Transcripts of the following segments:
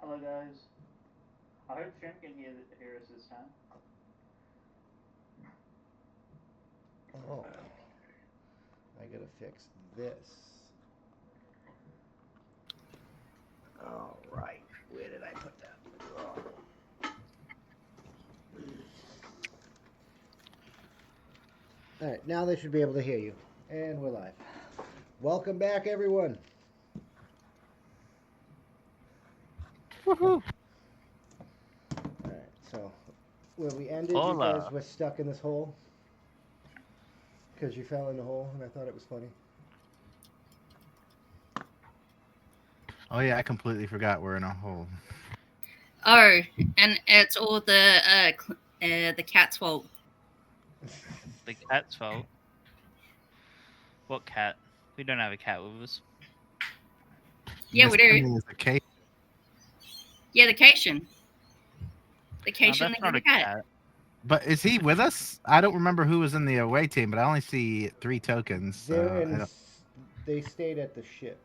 Hello guys. I hope Shrimp can hear us this time. Oh, I gotta fix this. All right, where did I put that? All right, now they should be able to hear you, and we're live. Welcome back, everyone. Woohoo! All right, so where we ended, you guys Hola. were stuck in this hole because you fell in the hole, and I thought it was funny. Oh yeah, I completely forgot we're in a hole. Oh, and it's all the cat's fault. The cat's fault. What cat? We don't have a cat with us. Yeah, we do. Is a cake. Yeah, the Cation. The No, Cation that's and not the a cat. cat. But is he with us? I don't remember who was in the away team, but I only see 3 tokens. They're I in. don't They stayed at the ship.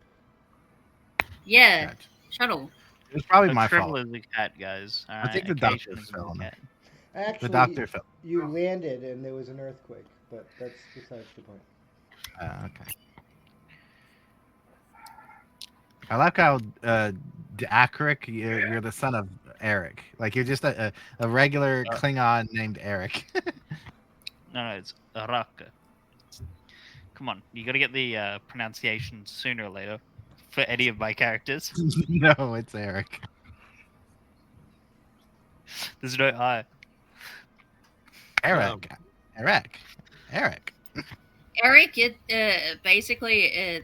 Yeah, gotcha. shuttle. It was probably The my Tribble fault. is a cat, guys. I think Alright, the doctor Acacia is fell. a cat. Actually, The doctor fell. you landed and there was an earthquake, but that's besides the point. Okay. I like how Akric, you're the son of Eric. Like you're just a regular Klingon named Eric. No, it's Araka. Come on, you gotta get the pronunciation sooner or later for any of my characters. No, it's Eric. There's no I. Eric. Eric. Eric. Eric. Basically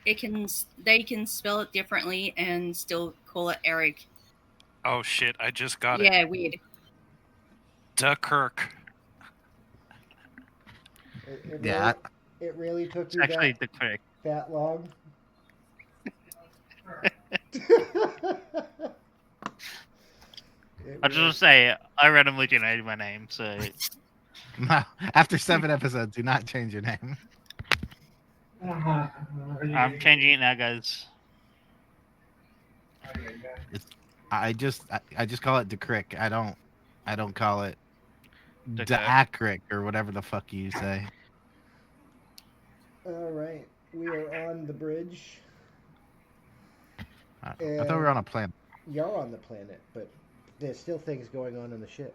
they can spell it differently and still call it Eric. Oh shit! I just got it. Yeah, weird. Duckirk. Yeah. It really took It's you actually that, the correct. that long. I'll just say I randomly generated my name, so No, after 7 episodes, do not change your name. I'm changing it now, guys. I just call it Decrick. I don't call it Dakota. Dacrick or whatever the fuck you say. All right, we are on the bridge. I thought we were on a planet. You're on the planet, but there's still things going on in the ship.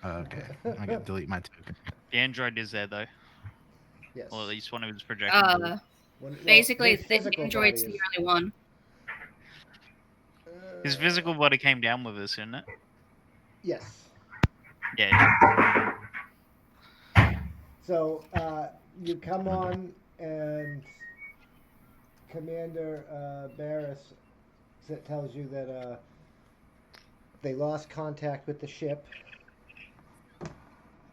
Oh, okay, I gotta delete my token. The android is there though, Yes. or at least one of his projections. Basically, his the physical android's body the is- only one. His physical body came down with us, didn't it? Yes. Yeah. So you come on, and Commander Barris tells you that they lost contact with the ship,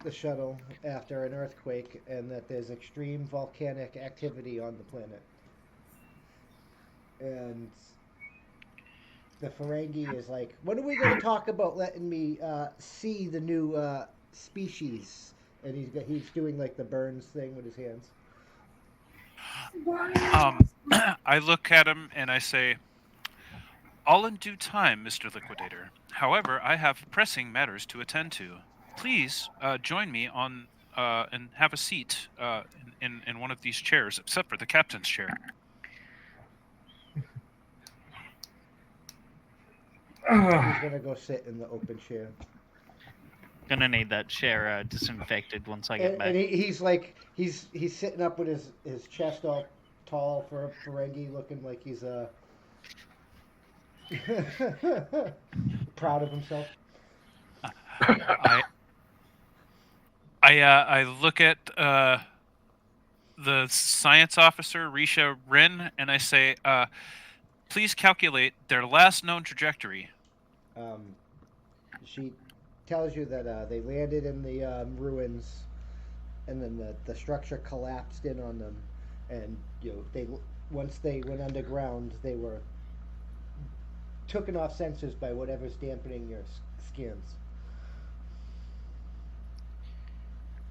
the shuttle, after an earthquake, and that there's extreme volcanic activity on the planet. And the Ferengi is like, when are we going to talk about letting me see the new species? And he's doing like the Burns thing with his hands. I look at him and I say, "All in due time, Mr. Liquidator. However, I have pressing matters to attend to. Please join me on and have a seat in one of these chairs, except for the captain's chair." He's gonna go sit in the open chair. Gonna need that chair disinfected once I get And, back. and he's like he's sitting up with his chest all tall for a Ferengi, looking like he's proud of himself. I look at the science officer, Risha Rin, and I say, "Please calculate their last known trajectory." She tells you that they landed in the ruins, and then the structure collapsed in on them, and they once they went underground, they were taken off sensors by whatever's dampening your skins.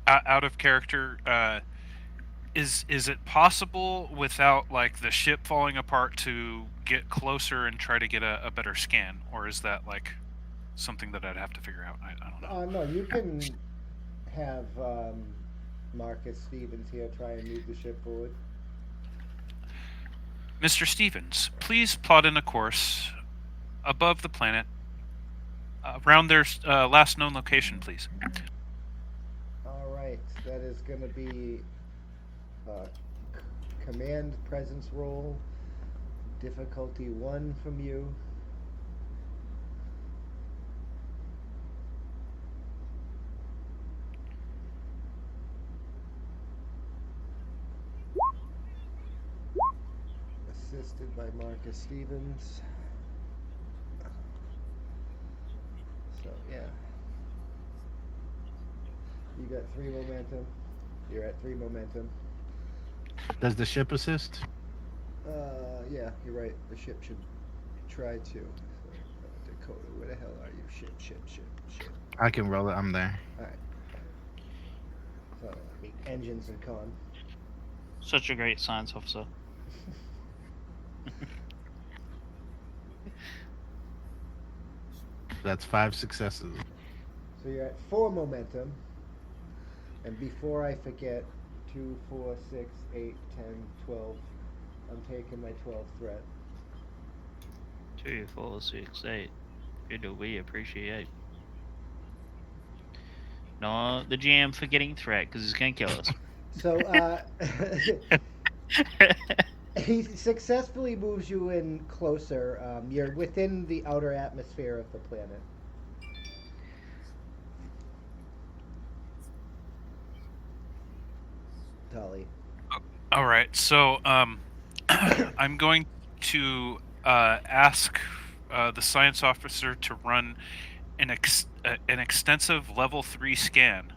Out of character, Is it possible without like the ship falling apart to get closer and try to get a better scan, or is that like something that I'd have to figure out? I don't know. No, you can have Marcus Stevens here try and move the ship forward. Mr. Stevens, please plot in a course above the planet around their last known location, please. All right, that is going to be command presence roll, difficulty 1 from you. Assisted by Marcus Stevens. So, yeah. You got 3 momentum. You're at 3 momentum. Does the ship assist? Yeah, you're right. The ship should try to. Dakota, where the hell are you? Ship. I can roll it. I'm there. Alright. So, engines and con. Such a great science officer. That's 5 successes. So you're at 4 momentum. And before I forget, 2, 4, 6, 8, 10, 12. I'm taking my 12th threat. 2, 4, 6, 8. Good do we appreciate. Not the GM for getting threat, because it's going to kill us. So, he successfully moves you in closer. You're within the outer atmosphere of the planet. Dolly. All right, so I'm going to ask the science officer to run an extensive level 3 scan.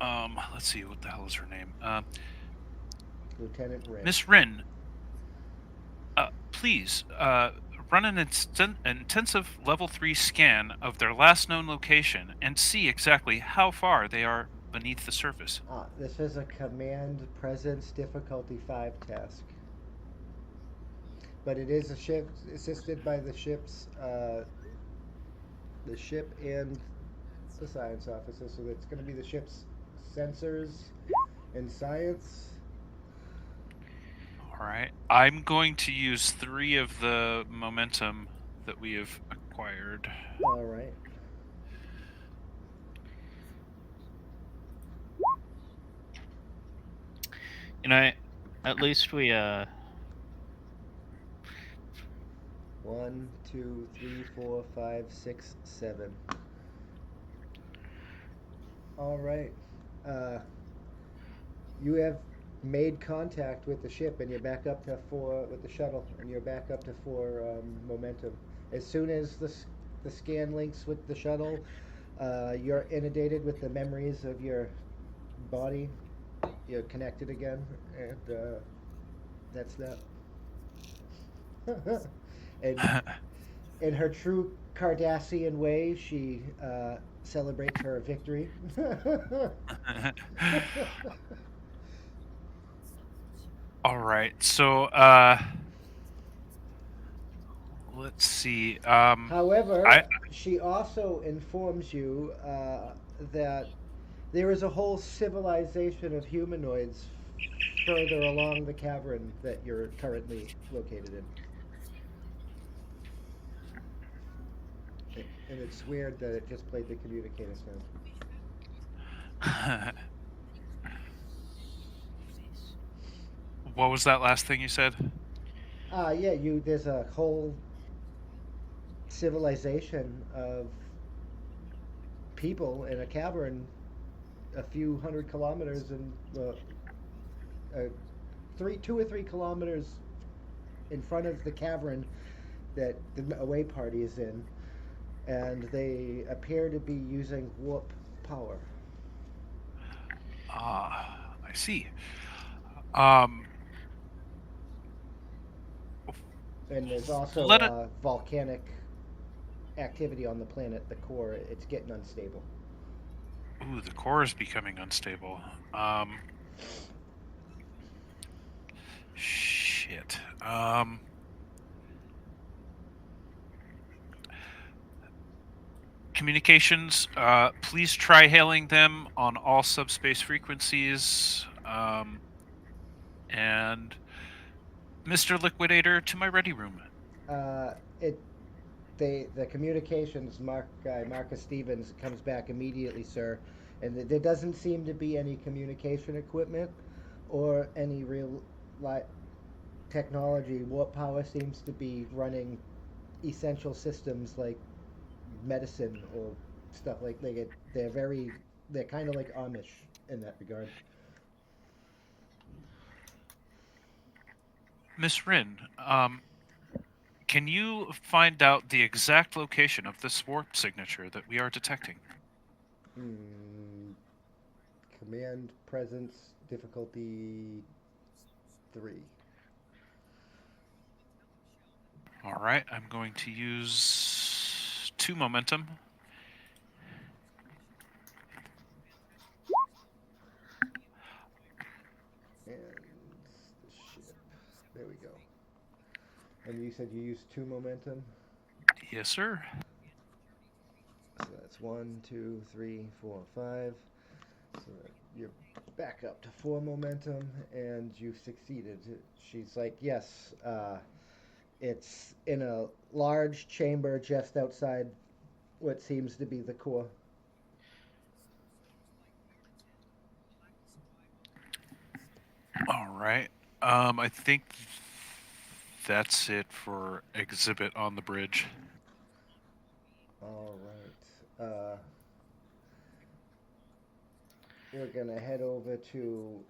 Let's see, what the hell is her name? Lieutenant Rin. Miss Rin, please run an intensive level 3 scan of their last known location and see exactly how far they are beneath the surface. This is a command presence difficulty 5 task. But it is a ship assisted by the ship and the science officer, so it's going to be the ship's sensors and science. All right, I'm going to use 3 of the momentum that we have acquired. All right. You know, at least we 1, 2, 3, 4, 5, 6, 7. All right. You have made contact with the ship, and you're back up to 4 with the shuttle, and you're back up to 4 momentum. As soon as the scan links with the shuttle, you're inundated with the memories of your body. You're connected again, and that's that. And in her true Cardassian way, she celebrates her victory. All right, so let's see. However, she also informs you that there is a whole civilization of humanoids further along the cavern that you're currently located in. And it's weird that it just played the communicator sound. What was that last thing you said? Yeah, there's a whole civilization of people in a cavern a few hundred kilometers and 2 or 3 kilometers in front of the cavern that the away party is in, and they appear to be using warp power. I see. And there's also volcanic activity on the planet, the core. It's getting unstable. Ooh, the core is becoming unstable. Shit. Communications, please try hailing them on all subspace frequencies. And Mr. Liquidator, to my ready room. The communications guy Marcus Stevens comes back immediately, sir, and there doesn't seem to be any communication equipment or any real technology. Warp power seems to be running essential systems like medicine or stuff they're kind of like Amish in that regard. Miss Rin, can you find out the exact location of this warp signature that we are detecting? Command presence difficulty 3. All right, I'm going to use 2 momentum. And the ship. There we go. And you said you used 2 momentum? Yes, sir. So that's 1, 2, 3, 4, 5. So you're back up to 4 momentum, and you've succeeded. She's like, yes, it's in a large chamber just outside what seems to be the core. All right. I think that's it for exhibit on the bridge. All right. We're gonna head over to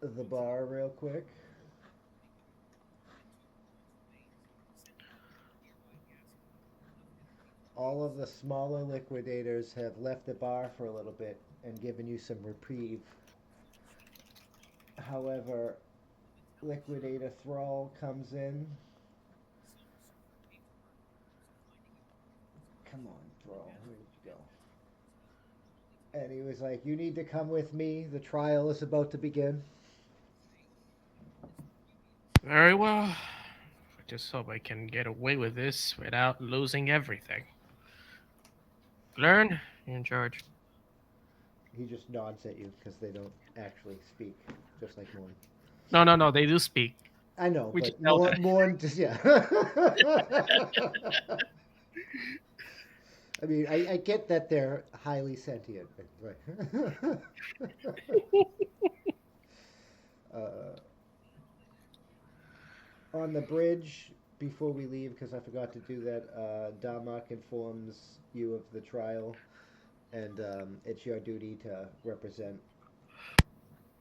the bar real quick. All of the smaller liquidators have left the bar for a little bit and given you some reprieve. However, Liquidator Thrall comes in. Come on, Thrall, where'd you go? And he was like, you need to come with me. The trial is about to begin. Very well. I just hope I can get away with this without losing everything. Learn, you're in charge. He just nods at you because they don't actually speak, just like Morn. No, they do speak. I know, We but just know that. Morn just, yeah. I mean, I get that they're highly sentient, but right. On the bridge, before we leave, because I forgot to do that, Damak informs you of the trial, and it's your duty to represent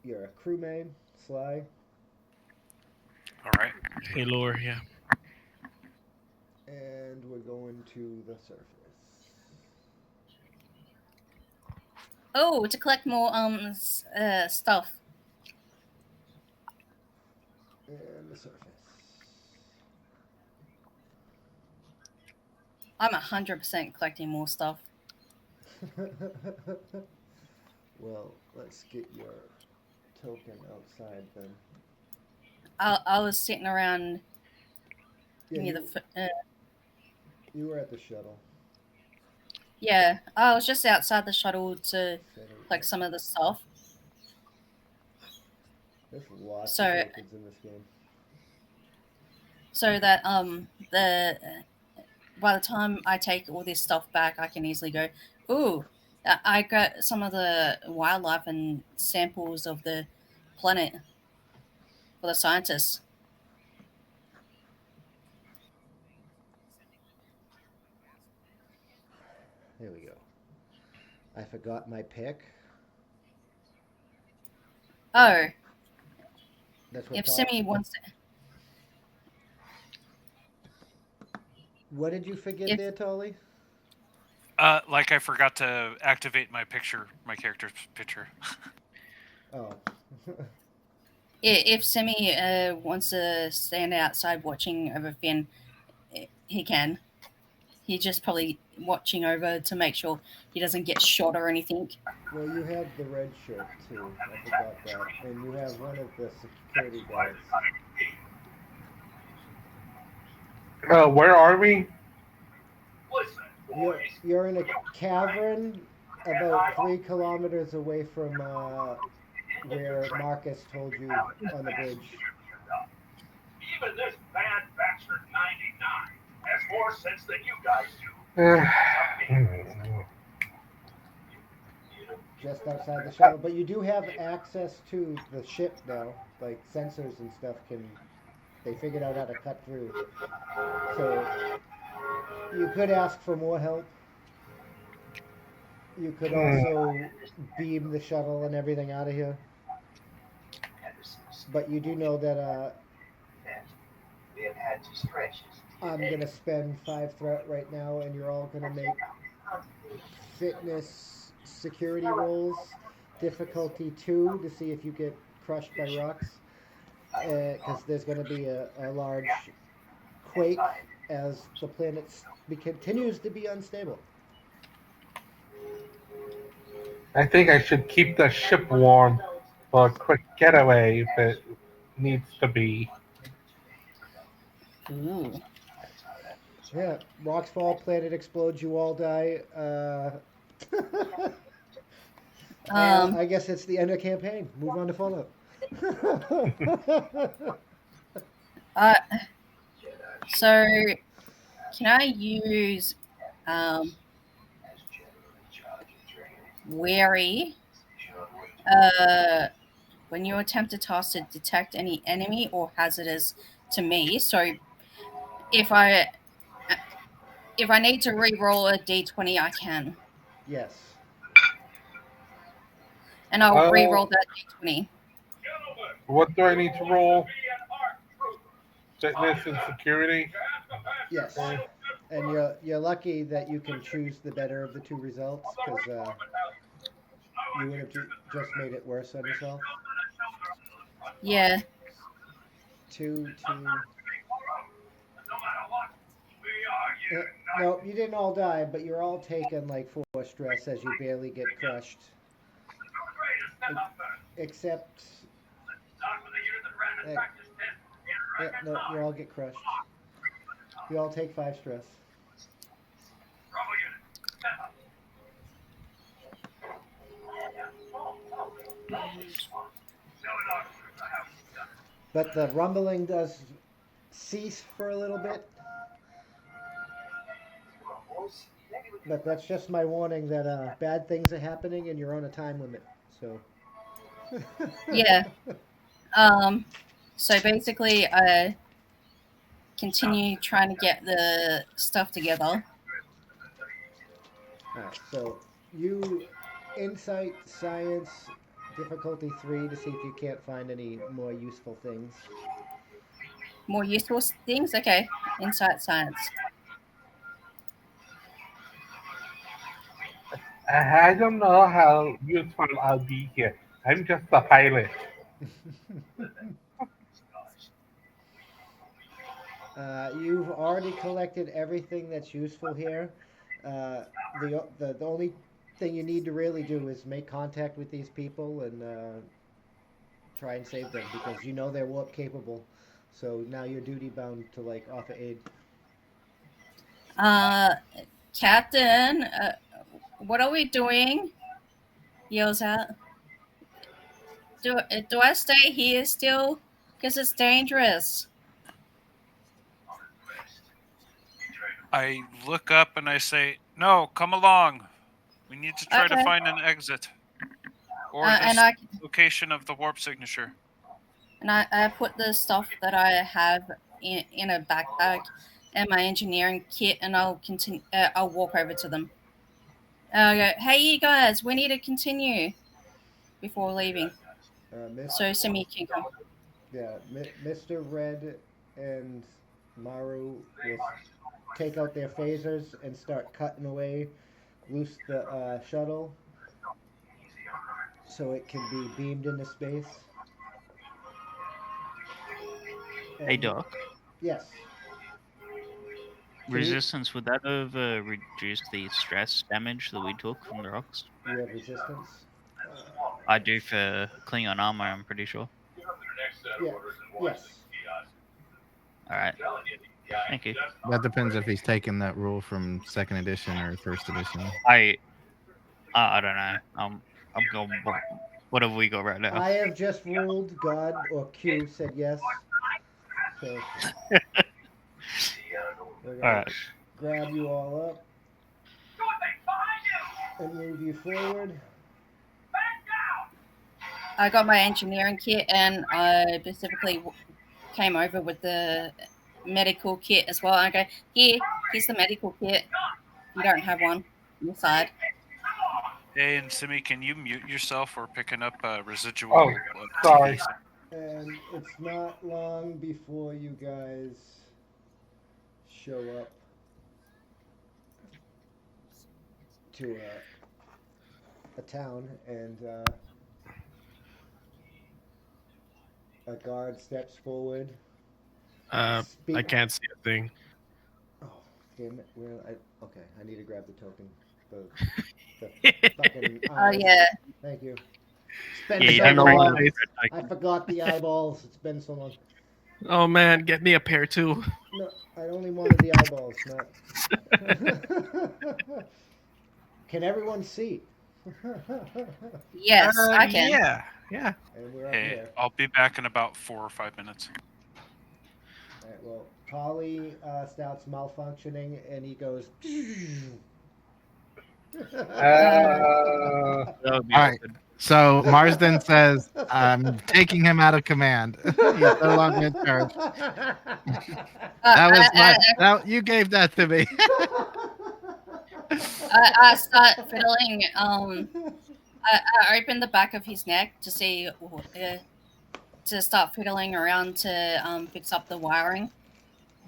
your crewmate, Sly. All right. Hey, Lore, yeah. And we're going to the surface. Oh, to collect more stuff. And the surface. I'm 100% collecting more stuff. Well, let's get your token outside then. I was sitting around Yeah, near you were at the shuttle. Yeah, I was just outside the shuttle to collect some of the stuff. There's lots of tokens in this game. So that by the time I take all this stuff back, I can easily go, ooh, I got some of the wildlife and samples of the planet for the scientists. There we go. I forgot my pick. Oh. That's what if Simi wants to... What did you forget there, Tolly? Like I forgot to activate my character's picture. Oh. If Simi wants to stand outside watching over Finn, he can. He's just probably watching over to make sure he doesn't get shot or anything. Well, you have the red shirt too. I forgot that, and you have one of the security guards. Where are we? You're in a cavern about 3 kilometers away from where Marcus told you on the bridge. Even this bad bastard 99 has more sense than you guys do. Just outside the shuttle, but you do have access to the ship now. Like sensors and stuff they figured out how to cut through. So you could ask for more help. You could also beam the shuttle and everything out of here. But you do know that I'm going to spend 5 threat right now, and you're all going to make fitness security rolls, difficulty 2, to see if you get crushed by rocks. Because there's going to be a large quake as the planet continues to be unstable. I think I should keep the ship warm for a quick getaway if it needs to be. Ooh. Yeah, rocks fall, planet explodes, you all die. I guess it's the end of campaign. Move on to Fallout. So, can I use wary when you attempt a task to detect any enemy or hazardous to me? So, if I need to re-roll a d20, I can. Yes. And I'll re-roll that d20. What do I need to roll? Fitness and security? Yes. And you're lucky that you can choose the better of the 2 results, because you would have just made it worse on yourself. Yeah. 2. No, you didn't all die, but you're all taking like 4 stress as you barely get crushed. Except... no, you all get crushed. You all take 5 stress. But the rumbling does cease for a little bit. But that's just my warning that bad things are happening and you're on a time limit. So. Yeah. So basically, continue trying to get the stuff together. Alright, so you insight, science, difficulty 3 to see if you can't find any more useful things. More useful things? Okay. Insight science. I don't know how useful I'll be here. I'm just a pilot. You've already collected everything that's useful here. The only thing you need to really do is make contact with these people and try and save them, because you know they're warp capable. So now you're duty bound to like offer aid. Captain, what are we doing? Yells out. Do I stay here still? Because it's dangerous. I look up and I say, "No, come along. We need to try to find an exit or the location of the warp signature." And I put the stuff that I have in a backpack and my engineering kit, and I'll continue. I'll walk over to them. I'll go, "Hey, you guys, we need to continue before leaving." So Simi can come. Yeah, Mr. Red and Maru will take out their phasers and start cutting away, loose the shuttle so it can be beamed into space. Hey, Doc. Yes. resistance, would that have reduced the stress damage that we took from the rocks? You have resistance. I do for Klingon armor, I'm pretty sure. Yeah. Yes. Alright. Thank you. That depends if he's taken that rule from second edition or first edition. I don't know. I'm going. What have we got right now? I have just ruled God or Q said yes. So we're gonna Alright. grab you all up and move you forward. I got my engineering kit, and I specifically came over with the medical kit as well. I go, here's the medical kit. You don't have one on the side. Hey, and Simi, can you mute yourself? We're picking up residual. Oh, sorry. And it's not long before you guys show up to a town, and a guard steps forward. I can't see a thing. Oh, damn it! Okay, I need to grab the token. The fucking Oh eyes. yeah. Thank you. It's been Yeah, you so don't know long. why. I forgot the eyeballs. It's been so long. Oh man, get me a pair too. No, I only wanted the eyeballs, not. Can everyone see? Yes, I can. Yeah. And we're up Hey, here. I'll be back in about 4 or 5 minutes. All right, well, Polly starts malfunctioning, and he goes. That would be All right. awkward. So Marsden says, "I'm taking him out of command. He's no longer in charge." That was you gave that to me. I start fiddling. I open the back of his neck to see, to start fiddling around to fix up the wiring,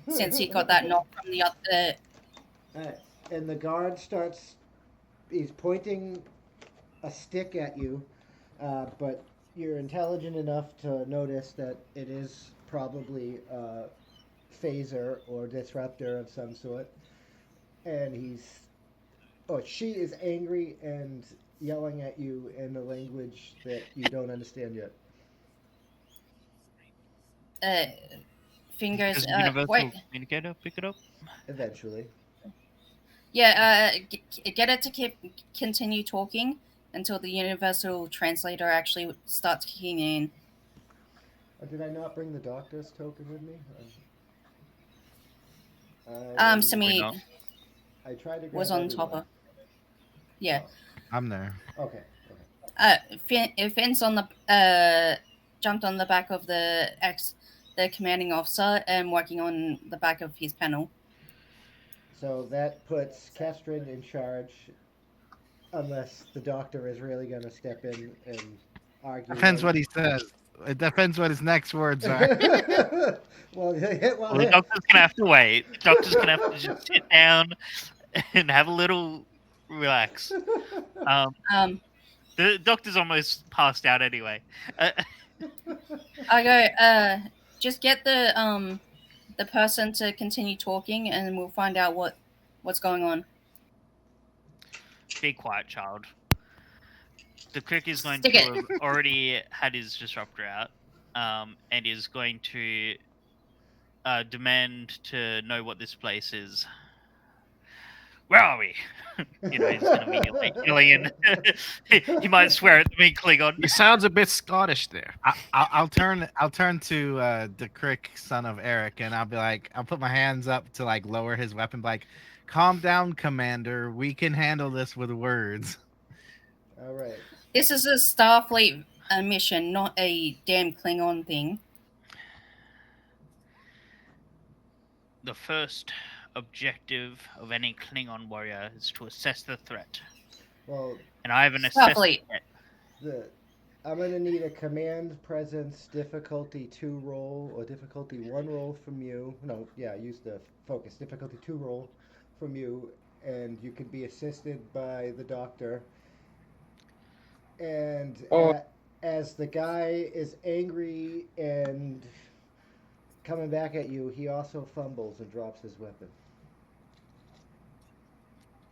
since he got that knock from the other. And the guard starts. He's pointing a stick at you, but you're intelligent enough to notice that it is probably a phaser or disruptor of some sort. And she is angry and yelling at you in a language that you don't understand yet. Fingers. Does Universal Wait. Communicator pick it up? Eventually. Yeah. Get it to continue talking until the universal translator actually starts kicking in. Did I not bring the doctor's token with me? Simi I tried to grab was on everyone. top of. Yeah. I'm there. Okay. Finn's on the jumped on the back of the commanding officer and working on the back of his panel. So that puts Kestrin in charge, unless the doctor is really going to step in and argue. Depends what he says. It depends what his next words are. well, The doctor's gonna have to wait. The doctor's gonna have to just sit down and have a little relax. The doctor's almost passed out anyway. I go, just get the person to continue talking, and we'll find out what's going on. Be quiet, child. The crick is going Stick to it. have already had his disruptor out, and is going to demand to know what this place is. Where are we? He's going to be yelling, and he might swear at me Klingon. He sounds a bit Scottish there. I'll turn to the Crick, son of Eric, and I'll be like, I'll put my hands up to like lower his weapon, like, calm down, Commander. We can handle this with words. All right. This is a Starfleet mission, not a damn Klingon thing. The first objective of any Klingon warrior is to assess the threat. Well, and I haven't assessed it yet. I'm going to need a command presence difficulty 2 roll or difficulty 1 roll from you. No, yeah, use the focus. Difficulty 2 roll from you, and you can be assisted by the doctor. And as the guy is angry and coming back at you, he also fumbles and drops his weapon.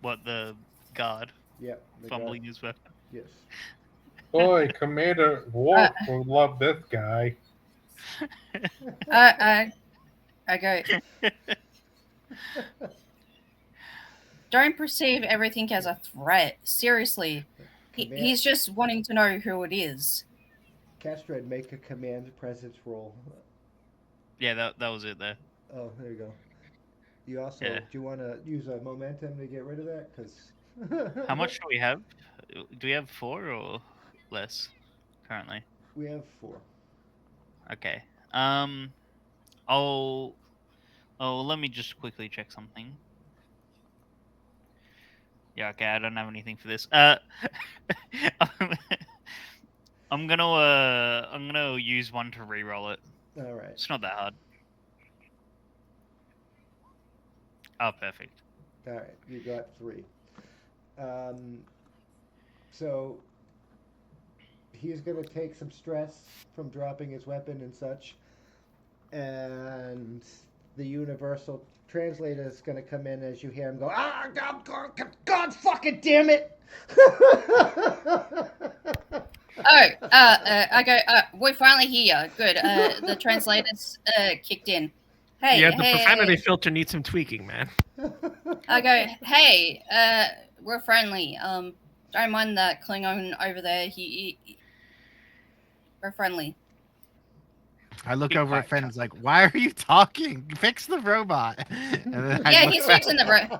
What, the guard Yep. The fumbling guard. his weapon? Yes. Boy, Commander Worf will love this guy. I go. Don't perceive everything as a threat. Seriously. He's just wanting to know who it is. Castred, make a command presence roll. Yeah, that was it there. Oh, there you go. You also, Yeah. do you want to use a momentum to get rid of that? Because How much do we have? Do we have 4 or less currently? we have 4. Okay. Let me just quickly check something. Yeah, okay, I don't have anything for this. I'm gonna use 1 to re-roll it. All right. It's not that hard. Oh, perfect. All right. You got 3. So he's going to take some stress from dropping his weapon and such. And the universal translator is going to come in as you hear him go, "Ah, God fucking damn it!" I go, we're finally here. Good. The translators kicked in. Hey, Yeah, the hey, profanity hey. filter needs some tweaking, man. I go, hey, we're friendly. Don't mind that Klingon over there. We're friendly. I look Be over quiet, at Finn's like, why are you talking? Fix the robot. And then I Yeah, look he's back- fixing the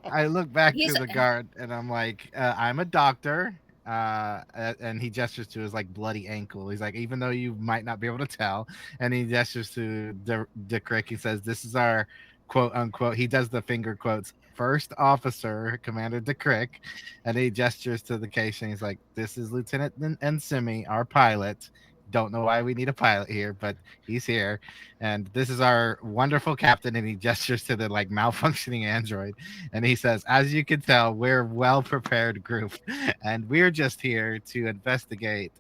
I look back He's- to the guard and I'm like, I'm a doctor. And he gestures to his like bloody ankle. He's like, even though you might not be able to tell, and he gestures to the Crick. He says, "This is our quote unquote." He does the finger quotes. First officer, Commander DeCrick, and he gestures to the case and he's like, "This is Lieutenant Ensimi, our pilot. Don't know why we need a pilot here, but he's here. And this is our wonderful captain." And he gestures to the like malfunctioning android. And he says, "As you can tell, we're a well-prepared group. And we're just here to investigate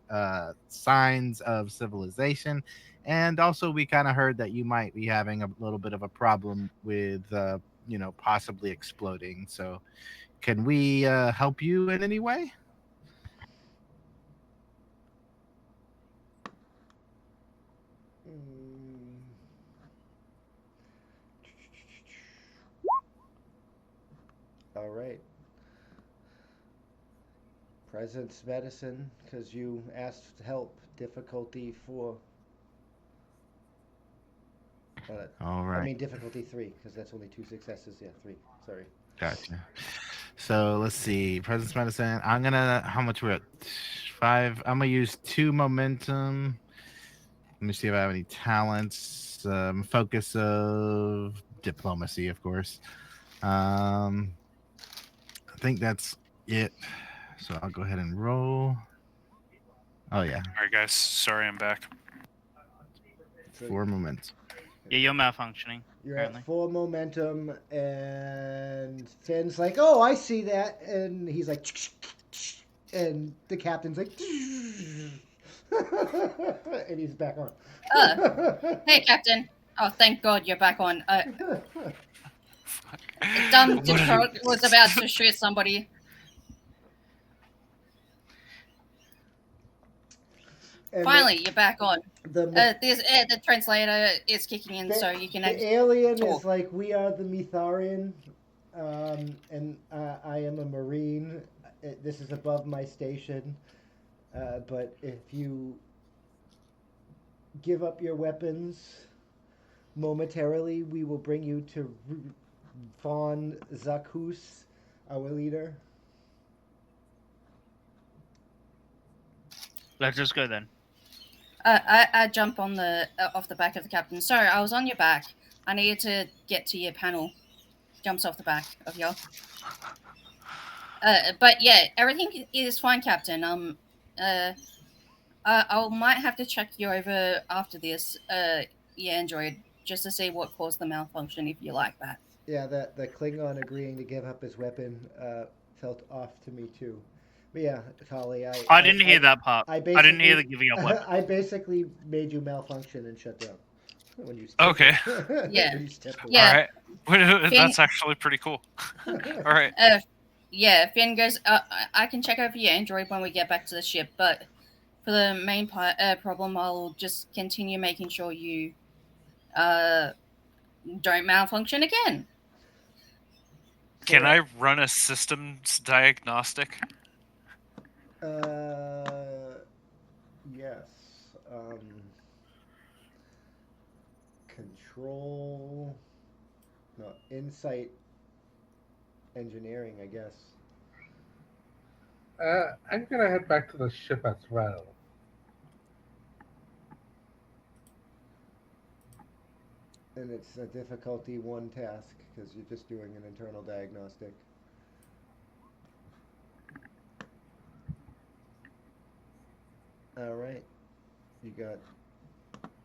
signs of civilization. And also we kind of heard that you might be having a little bit of a problem with, possibly exploding. So can we help you in any way?" All right. Presence medicine, because you asked help. Difficulty 4. All right. I mean difficulty 3, because that's only 2 successes. Yeah, 3. Sorry. Gotcha. So let's see. Presence medicine. How much we're at? 5. I'm gonna use 2 momentum. Let me see if I have any talents. Focus of diplomacy, of course. I think that's it. So I'll go ahead and roll. Oh yeah. All right, guys. Sorry, I'm back. 4 momentum. Yeah, you're malfunctioning. You're apparently. at 4 momentum, and Finn's like, "Oh, I see that," and he's like, and the captain's like, and he's back on. Hey, Captain. Oh, thank God you're back on. Dumb Dakota was about to shoot somebody. And Finally, you're back on. the The translator is kicking in, so you can the actually alien talk. is like, "We are the Mitharian, and I am a Marine. This is above my station, but if you give up your weapons momentarily, we will bring you to Von Zakus, our leader." Let's just go then. I jump on the off the back of the captain. Sorry, I was on your back. I needed to get to your panel. Jumps off the back of you. But yeah, everything is fine, Captain. I might have to check you over after this, your android, just to see what caused the malfunction, if you like that. Yeah, the Klingon agreeing to give up his weapon felt off to me too. But yeah, Holly, I didn't hear that part. I didn't hear the giving up weapon. I basically made you malfunction and shut down when you Okay. Yeah. when you stepped away. Yeah. All right. Finn- That's actually pretty cool. All right. yeah, Finn goes, I can check over your android when we get back to the ship, but for the main problem, I'll just continue making sure you don't malfunction again. Can I run a systems diagnostic? Yes. Control. No, insight engineering, I guess. I'm gonna head back to the ship as well. And it's a difficulty 1 task because you're just doing an internal diagnostic. All right. You got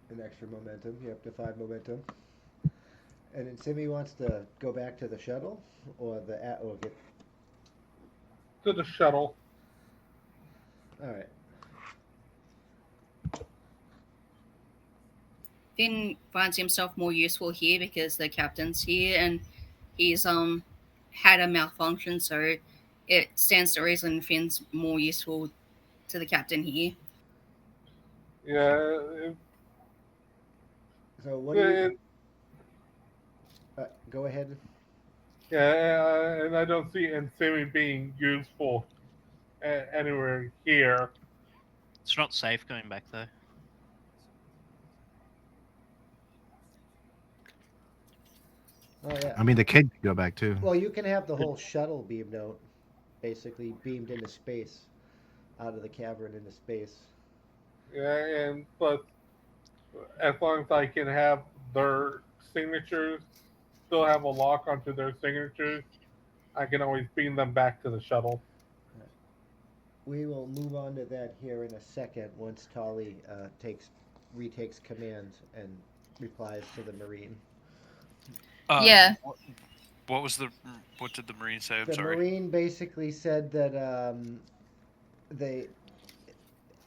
an extra momentum. You're up to 5 momentum. And then Simi wants to go back to the shuttle or get. To the shuttle. All right. Finn finds himself more useful here because the captain's here and he's had a malfunction, so it stands to reason Finn's more useful to the captain here. Yeah. So what do you? Go ahead. Yeah, and I don't see Ensemi being useful anywhere here. It's not safe going back though. Oh yeah. I mean, the kid could go back too. Well, you can have the whole shuttle beamed out, basically beamed into space, out of the cavern into space. Yeah, but as long as I can have their signatures, still have a lock onto their signatures, I can always beam them back to the shuttle. We will move on to that here in a second once Tali retakes command and replies to the Marine. Yeah. What did the Marine say? I'm the sorry. Marine basically said that they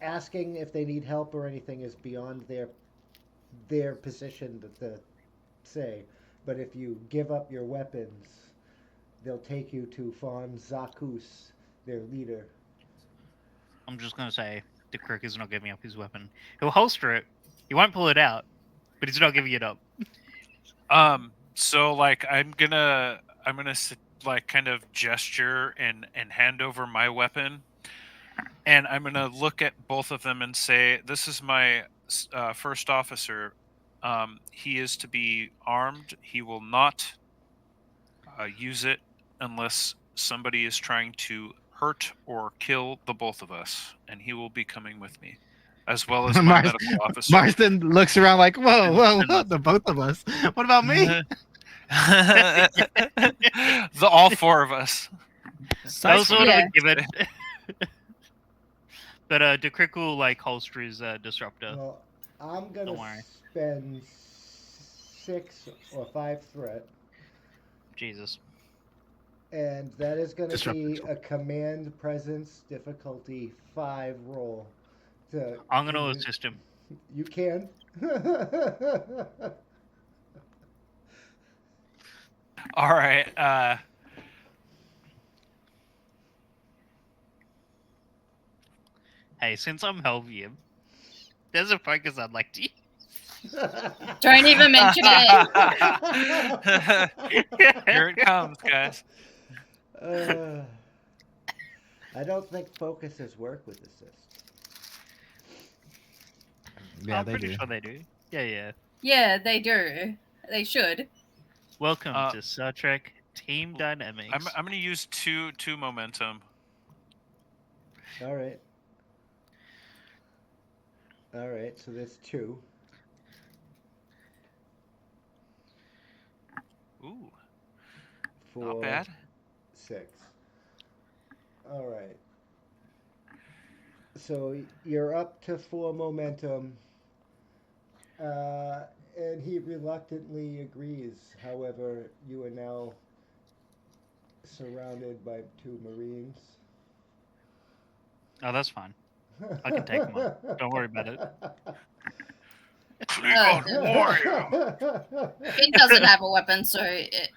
asking if they need help or anything is beyond their position to say. But if you give up your weapons, they'll take you to Fawn Zakus, their leader. I'm just gonna say the Crick is not giving up his weapon. He'll holster it. He won't pull it out, but he's not giving it up. So like I'm gonna like kind of gesture and hand over my weapon, and I'm gonna look at both of them and say, "This is my first officer. He is to be armed. He will not use it unless somebody is trying to hurt or kill the both of us, and he will be coming with me, as well as my medical officer." Marston looks around like, whoa, the both of us. What about me? All 4 of us. That was sort of a given. But DeCrick will like holster his disruptor. Well, I'm gonna spend 6 or 5 threat. Jesus. And that is going to be a command presence difficulty 5 roll. I'm going to assist him. You can. All right. Hey, since I'm helping, there's a focus I'd like to use. Don't even mention it. Here it comes, guys. I don't think focuses work with assist. Yeah, I'm pretty sure they do. Yeah. Yeah, they do. They should. Welcome to Star Trek Team Dynamics. I'm going to use two momentum. All right. So that's 2. Ooh. 4, not bad. 6. All right. So you're up to 4 momentum. And he reluctantly agrees. However, you are now surrounded by 2 Marines. Oh, that's fine. I can take them on. Don't worry about it. Finn doesn't have a weapon, so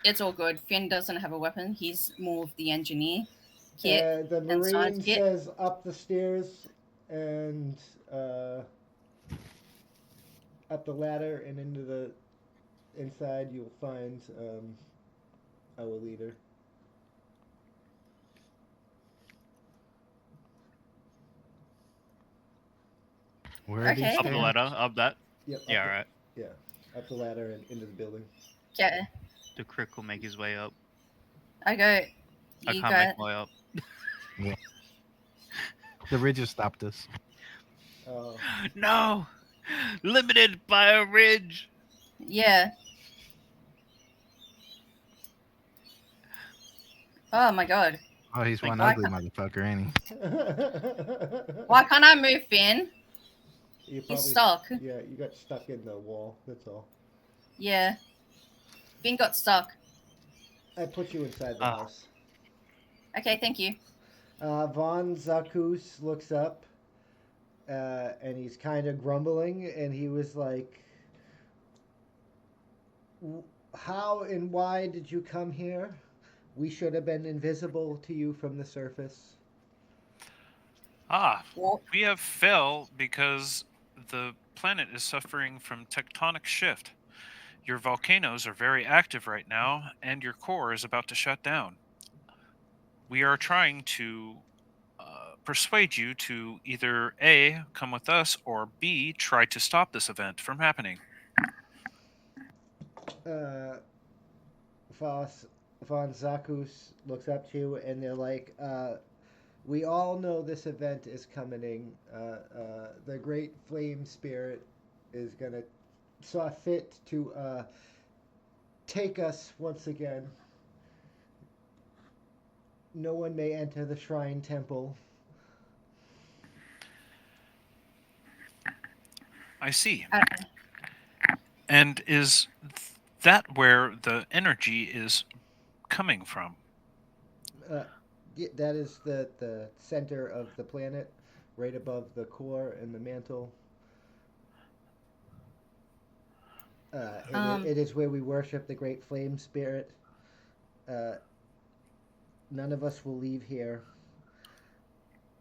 it's all good. Finn doesn't have a weapon. He's more of the engineer. Kit The and Science Marine Kit. says up the stairs and up the ladder and into the inside. You'll find our leader. Where are these Okay. Up the stairs? ladder, up that. Yep. Yeah, the, alright. Yeah, up the ladder and into the building. Okay. The crick will make his way up. I go. I You can't go. make my way up. The ridge has stopped us. Oh, No! Limited by a ridge! Yeah. Oh my god. Oh, he's Thank one you. ugly motherfucker, ain't he? Why can't I move, Finn? You You're stuck. Yeah, you got stuck in the wall. That's all. Yeah. Finn got stuck. I put you inside the Ah. house. Okay, thank you. Von Zakus looks up, and he's kind of grumbling, and he was like, "How and why did you come here? We should have been invisible to you from the surface." Well, We have fell because the planet is suffering from tectonic shift. Your volcanoes are very active right now, and your core is about to shut down. We are trying to persuade you to either A, come with us, or B, try to stop this event from happening. Von Zakus looks up to you, and they're like, "We all know this event is coming. The Great Flame Spirit is gonna saw fit to take us once again. No one may enter the shrine temple." I see. uh, And is that where the energy is coming from? That is the center of the planet, right above the core and the mantle. It is where we worship the Great Flame Spirit. None of us will leave here.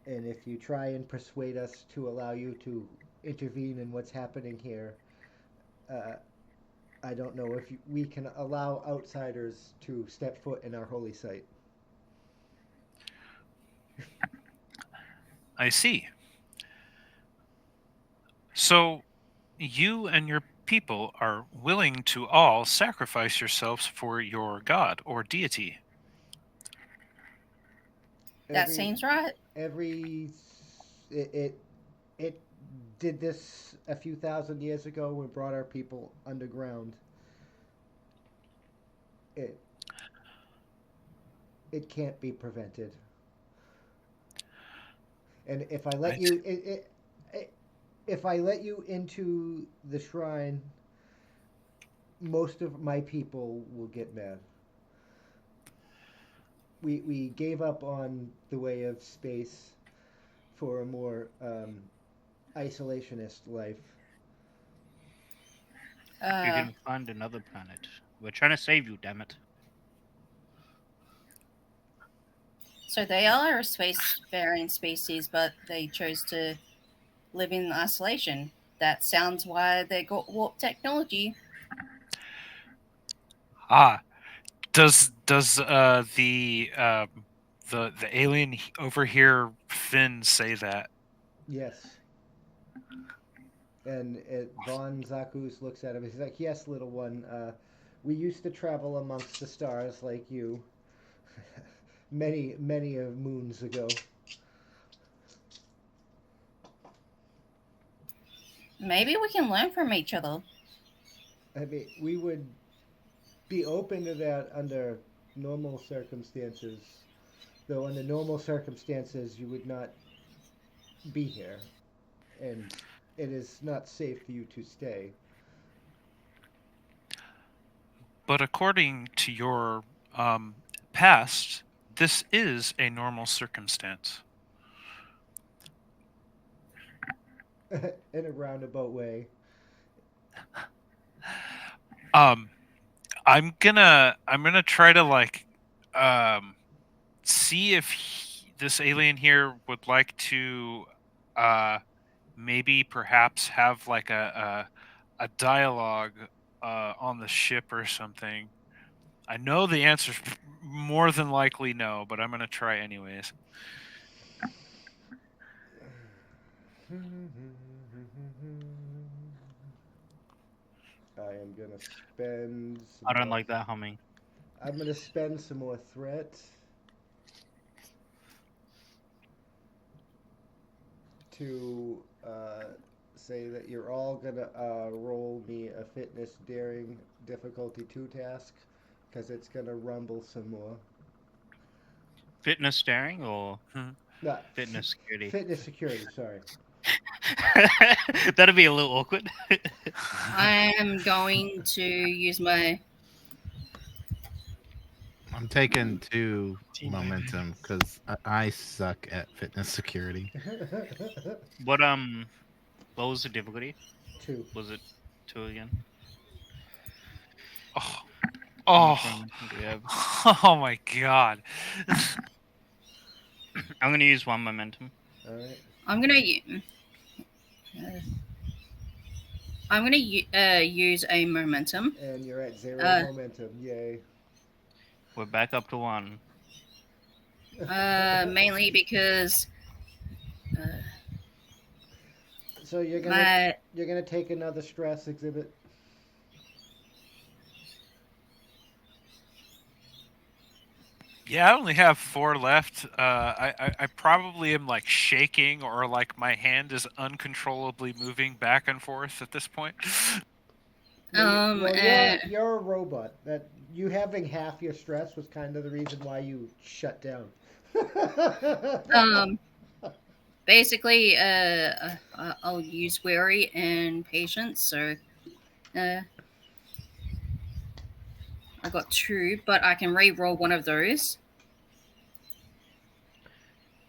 And if you try and persuade us to allow you to intervene in what's happening here, I don't know if we can allow outsiders to step foot in our holy site. I see. So, you and your people are willing to all sacrifice yourselves for your god or deity. that seems right. It did this a few thousand years ago. We brought our people underground. It can't be prevented. And if I let you, if I let you into the shrine, most of my people will get mad. We gave up on the way of space for a more isolationist life. You can find another planet. We're trying to save you, damn it. So they are a spacefaring species, but they chose to live in isolation. That sounds why they got warp technology. Does the alien over here, Finn, say that? Yes. And Von Zakus looks at him. He's like, "Yes, little one. We used to travel amongst the stars like you, many moons ago." Maybe we can learn from each other. I mean, we would be open to that under normal circumstances. Though under normal circumstances, you would not be here, and it is not safe for you to stay. But according to your past, this is a normal circumstance. In a roundabout way. I'm gonna try to see if this alien here would like to maybe perhaps have like a dialogue on the ship or something. I know the answer's more than likely no, but I'm gonna try anyways. I am gonna spend. I don't like that humming. I'm gonna spend some more threat to say that you're all gonna roll me a fitness daring difficulty 2 task because it's gonna rumble some more. Fitness staring or No, fitness security? Fitness security. Sorry. That'd be a little awkward. I am going to use my. I'm taking 2 momentum because I suck at fitness security. What was the difficulty? 2. Was it 2 again? Oh, How much oh, momentum do we have? oh my god! I'm gonna use 1 momentum. All right. I'm gonna use a momentum. And you're at 0 momentum. Yay. We're back up to 1. Mainly because. So you're gonna take another stress exhibit. Yeah, I only have 4 left. I probably am like shaking or like my hand is uncontrollably moving back and forth at this point. You're a robot. That you having half your stress was kind of the reason why you shut down. Basically, I'll use worry and patience. So, I got 2, but I can re-roll one of those.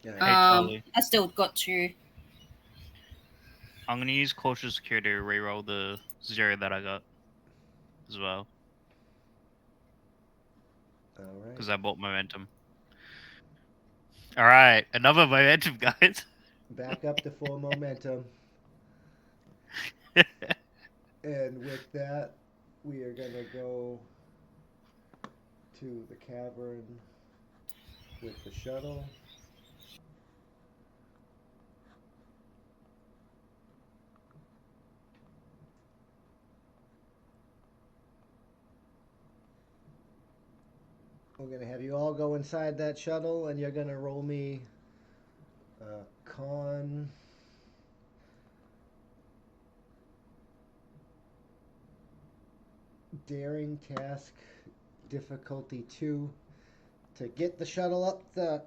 Totally. I still got 2. I'm gonna use cautious security to reroll the 0 that I got as well. All right. Because I bought momentum. All right, another momentum, guys. Back up to 4 momentum. And with that, we are gonna go to the cavern with the shuttle. We're going to have you all go inside that shuttle, and you're going to roll me con. Daring task difficulty 2 to get the shuttle up the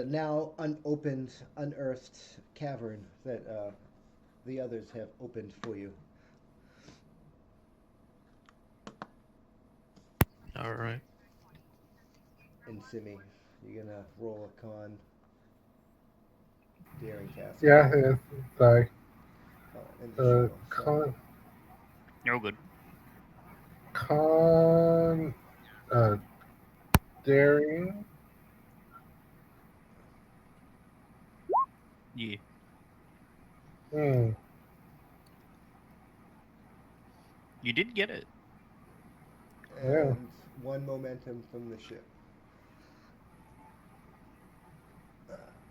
now unopened, unearthed cavern that the others have opened for you. All right. And Simi, you're gonna roll a con daring task. Yeah, sorry. In the shuttle. Con. You're good. Con. Daring. Yeah. Hmm. You did get it. And Yeah. 1 momentum from the ship.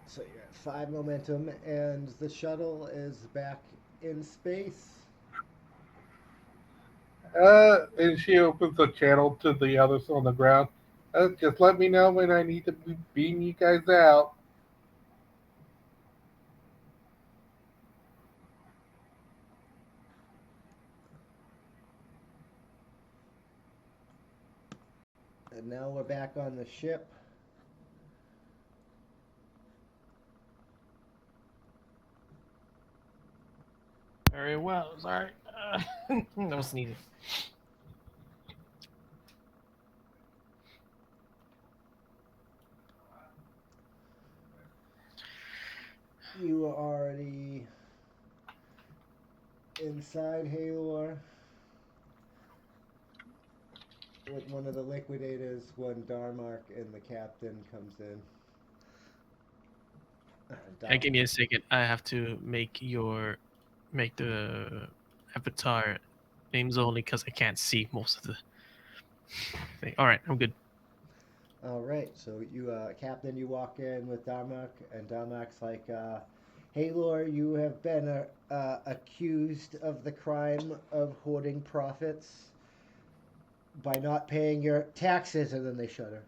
So you're at 5 momentum, and the shuttle is back in space. And she opens the channel to the others on the ground. Just let me know when I need to beam you guys out. And now we're back on the ship. Very well. Sorry. That was needed. You are already inside Halor. with one of the liquidators when Darmark and the captain comes in. Give me a second. I have to make the avatar names only because I can't see most of the thing. All right, I'm good. All right, so you, Captain, you walk in with Darmok, and Darmok's like, "Hey, Lore, you have been accused of the crime of hoarding profits by not paying your taxes," and then they shudder.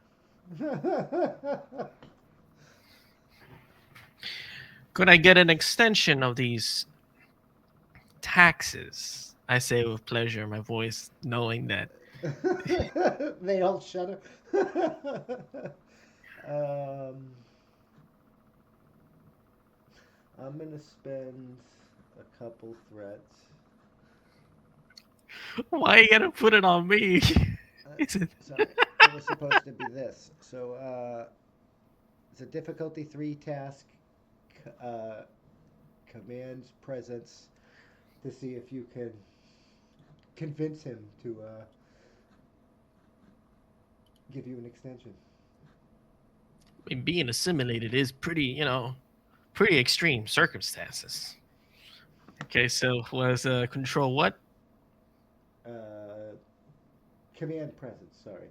Could I get an extension of these taxes? I say with pleasure, my voice knowing that. They all shudder. I'm gonna spend a couple threats. Why you gotta put it on me? Is it? Sorry, it was supposed to be this. So, it's a difficulty 3 task. Command presence to see if you can convince him to give you an extension. I mean, being assimilated is pretty extreme circumstances. Okay, so was control what? Command presence, sorry.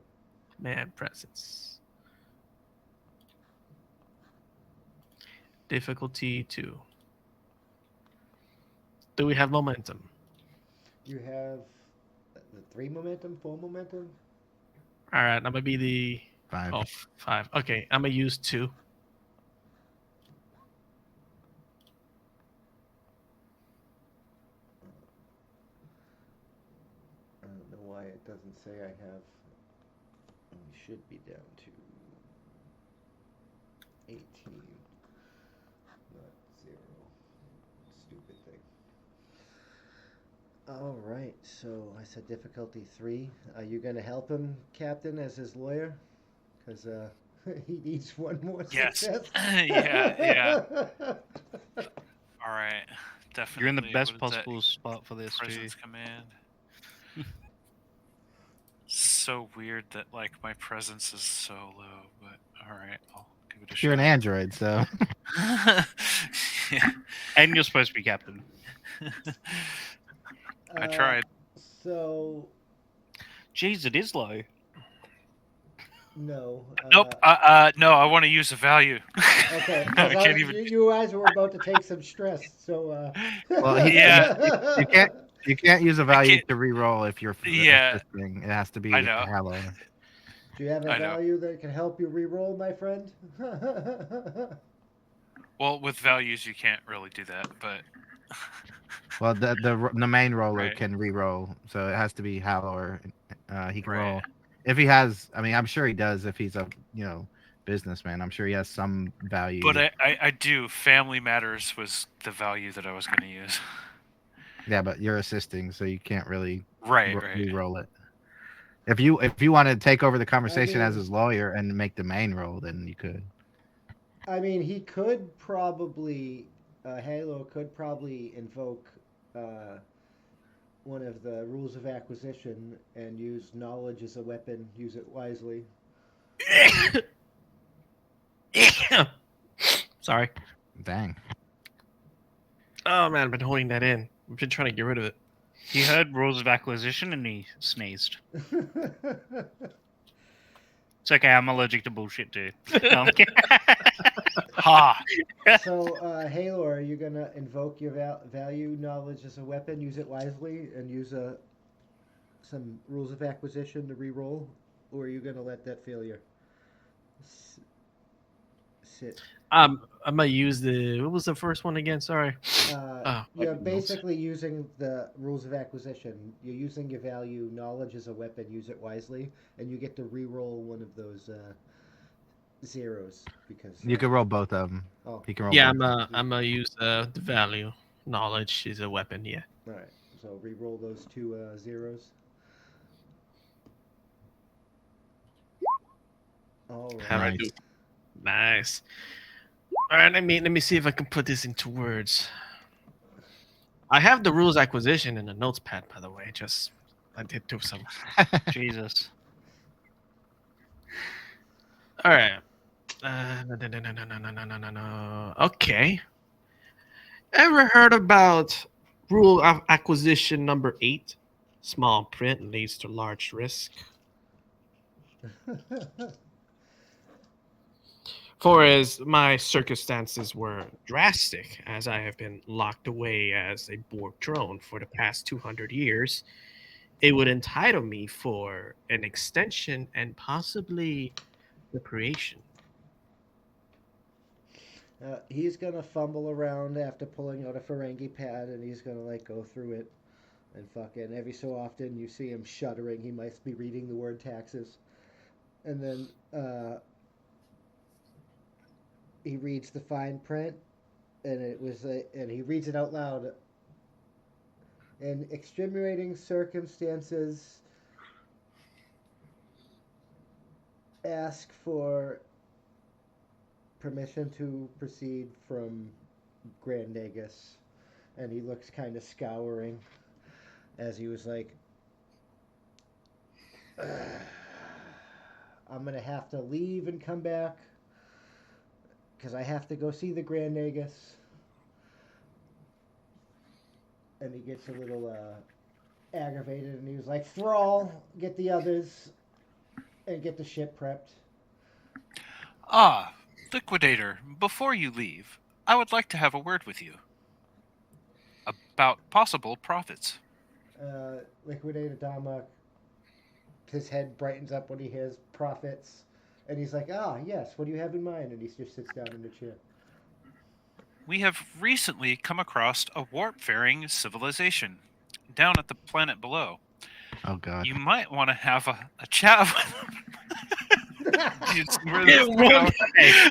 Command presence. Difficulty 2. Do we have momentum? You have the 3 momentum, 4 momentum? All right, I'm gonna be the 5. 5. Okay, I'm gonna use 2. I don't know why it doesn't say I have. We should be down to 18, not 0. Stupid thing. All right, so I said difficulty 3. Are you going to help him, Captain, as his lawyer? Because he needs one more Yes. success. Yeah. All right. Definitely. You're in the What best is that? possible spot for this, too. Presence command. So weird that like my presence is so low, but all right, I'll give it a You're an shot. android, so Yeah, And you're supposed to be captain. I tried. So, Jeez, it is low. no. Nope. No, I want to use a value. Okay, No, I 'cause can't even. you guys were about to take some stress, so. Well, Yeah. you can't use a value can't- to re-roll if you're Yeah. assisting. It has to be I know. Hello. Do you have a I know. value that can help you re-roll, my friend? Well, with values you can't really do that, but Well, the main roller Right. can re-roll, so it has to be Hello or he can Right. roll if he has. I mean, I'm sure he does if he's a businessman. I'm sure he has some value. but I do. Family Matters was the value that I was going to use. Yeah, but you're assisting, so you can't really Right. re-roll it. If you want to take over the conversation as mean- his lawyer and make the main roll, then you could. I mean, he could probably, Halo could probably invoke one of the rules of acquisition and use knowledge as a weapon, use it wisely. Sorry. Dang. Oh man, I've been holding that in. I've been trying to get rid of it. He heard rules of acquisition and he sneezed. It's okay, I'm allergic to bullshit too. No, I'm kidding. Ha! So, Halo, are you going to invoke your value knowledge as a weapon, use it wisely, and use some rules of acquisition to re-roll? Or are you going to let that failure sit? I'm gonna use what was the first one again? Sorry. You're notes. basically using the rules of acquisition. You're using your value knowledge as a weapon, use it wisely, and you get to re-roll one of those zeros because You can roll both of them. Oh, He can roll Yeah, both. I'm gonna use the value. Knowledge is a weapon. Yeah. all right. So re-roll those two zeros. All right. How do I do? Nice. All right, let me see if I can put this into words. I have the rules acquisition in the notes pad, by the way. I did do some. Jesus. All right. No. Okay. Ever heard about rule of acquisition number 8? Small print leads to large risk. For as my circumstances were drastic, as I have been locked away as a Borg drone for the past 200 years, it would entitle me for an extension and possibly reparation. He's gonna fumble around after pulling out a Ferengi pad, and he's gonna like go through it, and fucking every so often you see him shuddering. He might be reading the word taxes, and then he reads the fine print, and and he reads it out loud. In extenuating circumstances, ask for permission to proceed from Grand Nagus. And he looks kind of scouring as he was like, I'm going to have to leave and come back because I have to go see the Grand Nagus. And he gets a little aggravated, and he was like, Thrall, get the others and get the ship prepped. Ah, Liquidator, before you leave, I would like to have a word with you about possible profits. Liquidator Dama, his head brightens up when he hears profits, and he's like, yes, what do you have in mind? And he just sits down in the chair. We have recently come across a warp-faring civilization down at the planet below. Oh god. You might want to have a chat with them.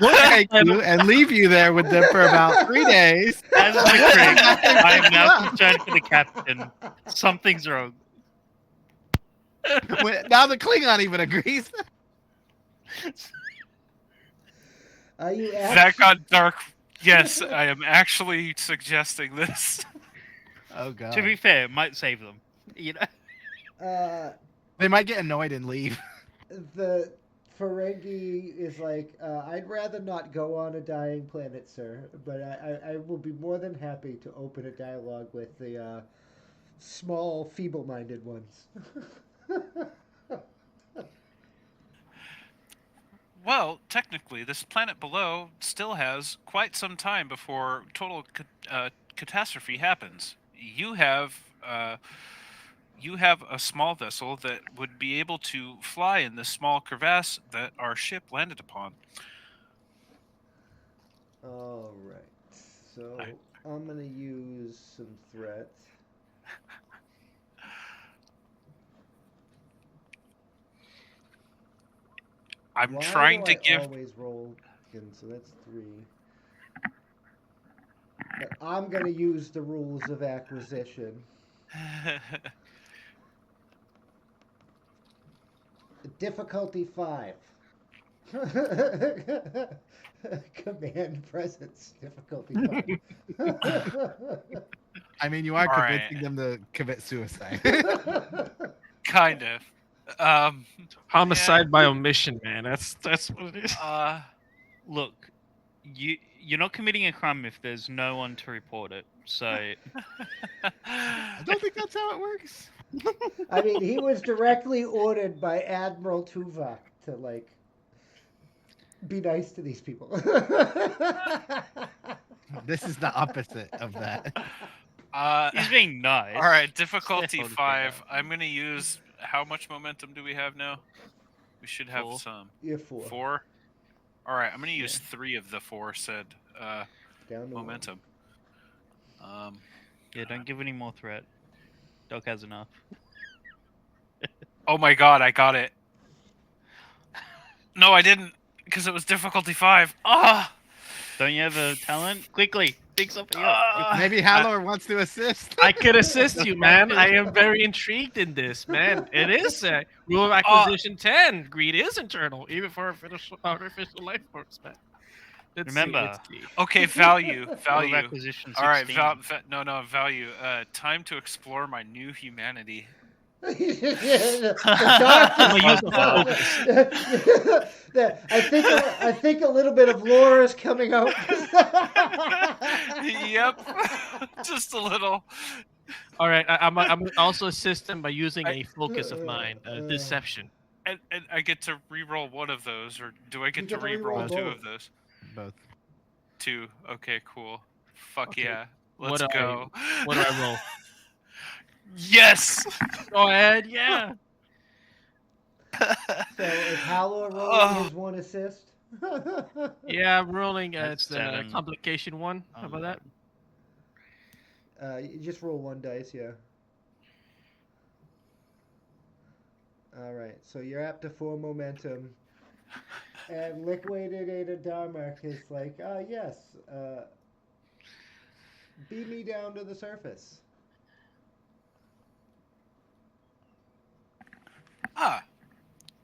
We'll take you and leave you there with them for about 3 days. As the Krig, I am now concerned for the captain. Something's wrong. Now the Klingon even agrees. Are you That got dark. Yes, I am actually suggesting this. Oh god. To be fair, it might save them. You know. They might get annoyed and leave. The Ferengi is like, I'd rather not go on a dying planet, sir, but I will be more than happy to open a dialogue with the small, feeble-minded ones. Well, technically, this planet below still has quite some time before total catastrophe happens. You have a small vessel that would be able to fly in this small crevasse that our ship landed upon. All right. So I'm going to use some threat. I'm Why trying do to I give. always roll, and so that's 3. But I'm going to use the rules of acquisition. Difficulty 5. Command presence. Difficulty 5. I mean, you are All convincing them to commit suicide. Kind of. Homicide by omission, man. That's what it is. Look, you're not committing a crime if there's no one to report it. So I don't think that's how it works. I mean, he was directly ordered by Admiral Tuvok to, like, be nice to these people. This is the opposite of that. he's being nice. All right, difficulty Hold it 5. down. I'm going to use. How much momentum do we have now? We should have 4. some. You're 4. 4? All right, I'm going to use 3 of the 4 said Down to momentum. Yeah, don't give any more threat. Doc has enough. Oh my god, I got it. No, I didn't, because it was difficulty 5. Ah! Don't you have a talent? Quickly, pick something up. Maybe Halor wants to assist. I could assist you, man. I am very intrigued in this, man. It is rule of acquisition 10. Greed is internal, even for artificial life forms, man. Remember. Okay, value. Rule of Value. acquisition 16. All right, value. Time to explore my new humanity. The I'm gonna use darkest. the focus. I think a little bit of lore is coming out. Yep. Just a little. All right, I'm gonna also assist him by using I- a focus of mine, deception. And I get to re-roll one of those, or do I get You to get to re-roll re-roll two both. of those? Both. Two. Okay, cool. Fuck Okay, yeah. what Let's do I- go. What do I roll? Yes. Go ahead, yeah. So is Hallow rolling Oh. his one assist? Yeah, I'm rolling That's the 7. complication one. How about that? You just roll one dice, yeah. All right, so you're up to 4 momentum, and Liquidator Darmok is like, yes, beat me down to the surface. Ah.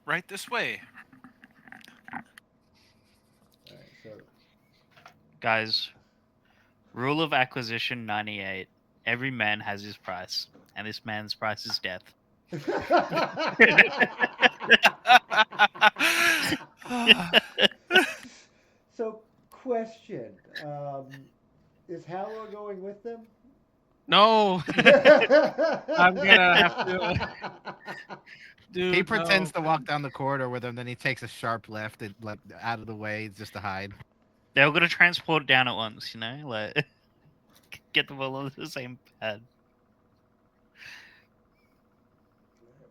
Right this way. All right, so Guys, rule of acquisition 98. Every man has his price, and this man's price is death. So, question: is Hallow going with them? No. I'm gonna have to. Dude, He pretends no. to walk down the corridor with him, then he takes a sharp left and out of the way just to hide. They're gonna transport it down at once, you know, like get them all on the same pad.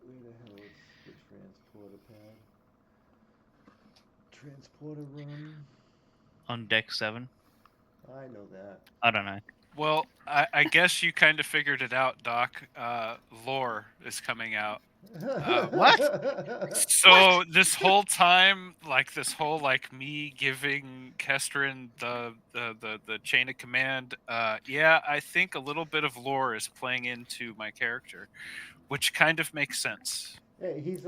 Where the hell is the transporter pad? Transporter room. On deck 7. I know that. I don't know. Well, I guess you kind of figured it out, Doc. Lore is coming out. What? So this whole time, like me giving Kestrin the chain of command, yeah, I think a little bit of lore is playing into my character, which kind of makes sense. Hey, he's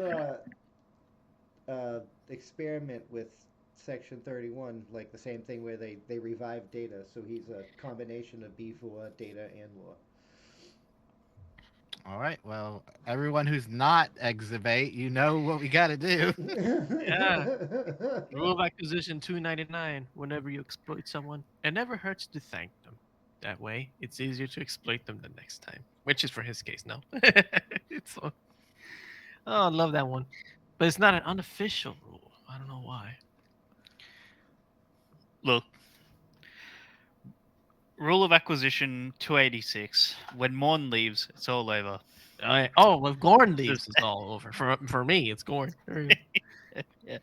experiment with Section 31, like the same thing where they revive Data, so he's a combination of B4, Data, and lore. All right. Well, everyone who's not Exhibate, you know what we got to do. Yeah. Rule of acquisition 299. Whenever you exploit someone, it never hurts to thank them. That way, it's easier to exploit them the next time. Which is for his case, no. It's oh, I love that one. But it's not an unofficial rule. I don't know why. Look. Rule of acquisition 286. When Morn leaves, it's all over. Oh, if Gorn leaves, it's all over. For me, it's Gorn. Yeah.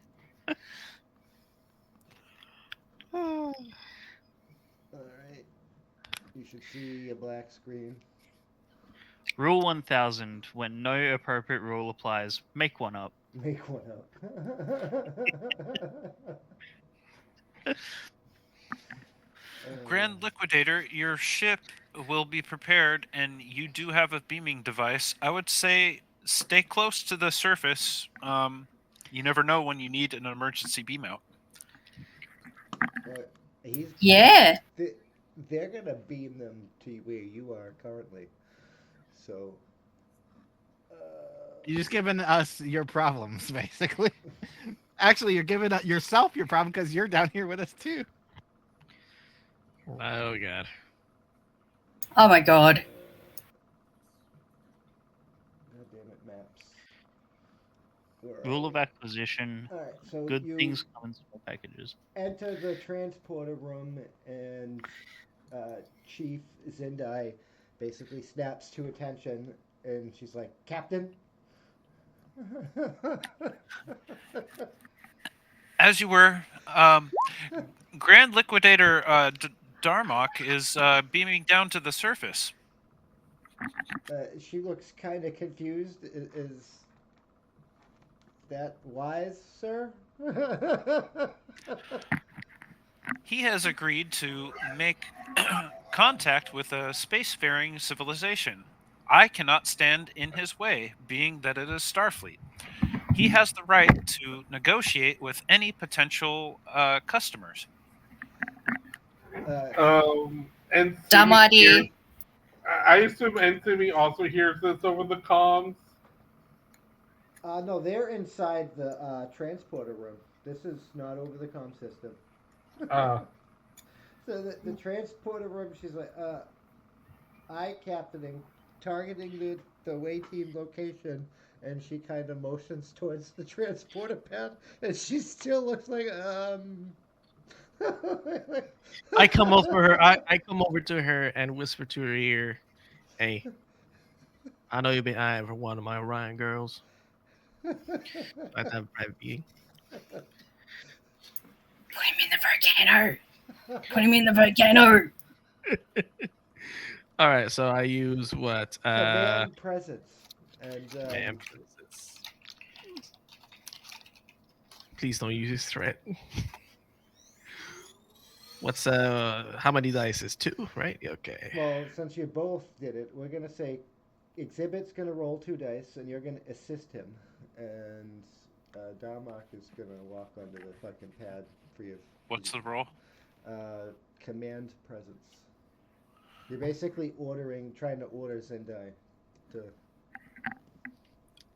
All right. You should see a black screen. Rule 1000. When no appropriate rule applies, make one up. Make one up. Grand Liquidator, your ship will be prepared, and you do have a beaming device. I would say stay close to the surface. You never know when you need an emergency beam out. Yeah. They're gonna beam them to where you are currently. So. You're just giving us your problems, basically. Actually, you're giving yourself your problem because you're down here with us too. Oh god. Oh my god. God damn it, maps. Rule of acquisition. All right, so Good you things come in small packages. enter the transporter room, and Chief Zendai basically snaps to attention, and she's like, "Captain." As you were, Grand Liquidator Darmok is beaming down to the surface. She looks kind of confused. Is that wise, sir? He has agreed to make contact with a spacefaring civilization. I cannot stand in his way, being that it is Starfleet. He has the right to negotiate with any potential customers. Dumb idea. I assume Anthony also hears this over the comms. No, they're inside the transporter room. This is not over the comm system. Uh, So the transporter room, she's like, eye captaining, targeting the way team location, and she kind of motions towards the transporter pad, and she still looks like, I come over her. I come over to her and whisper to her ear, "Hey, I know you've been eyeing for one of my Orion girls. Let's have a private meeting." Put him in the volcano. Put him in the volcano. All right, so I use what? Command presence, and Man, please don't use his threat. What's how many dice is 2, right? Okay. well, since you both did it, we're gonna say Exhibit's gonna roll 2 dice, and you're gonna assist him, and Darmok is gonna walk onto the fucking pad for you. What's the roll? Command presence. You're basically trying to order Zendai to.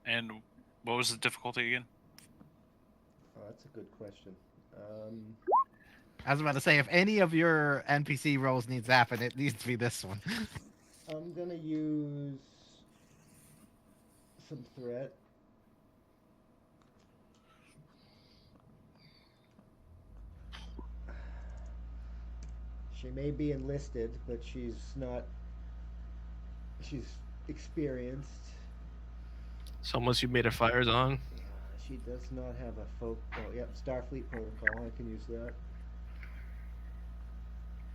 And what was the difficulty again? Oh, that's a good question. I was about to say, if any of your NPC rolls needs to happen, it needs to be this one. I'm gonna use some threat. She may be enlisted, but she's not. She's experienced. So once you made a fire on, She does not have a Oh, yep, Starfleet protocol. I can use that.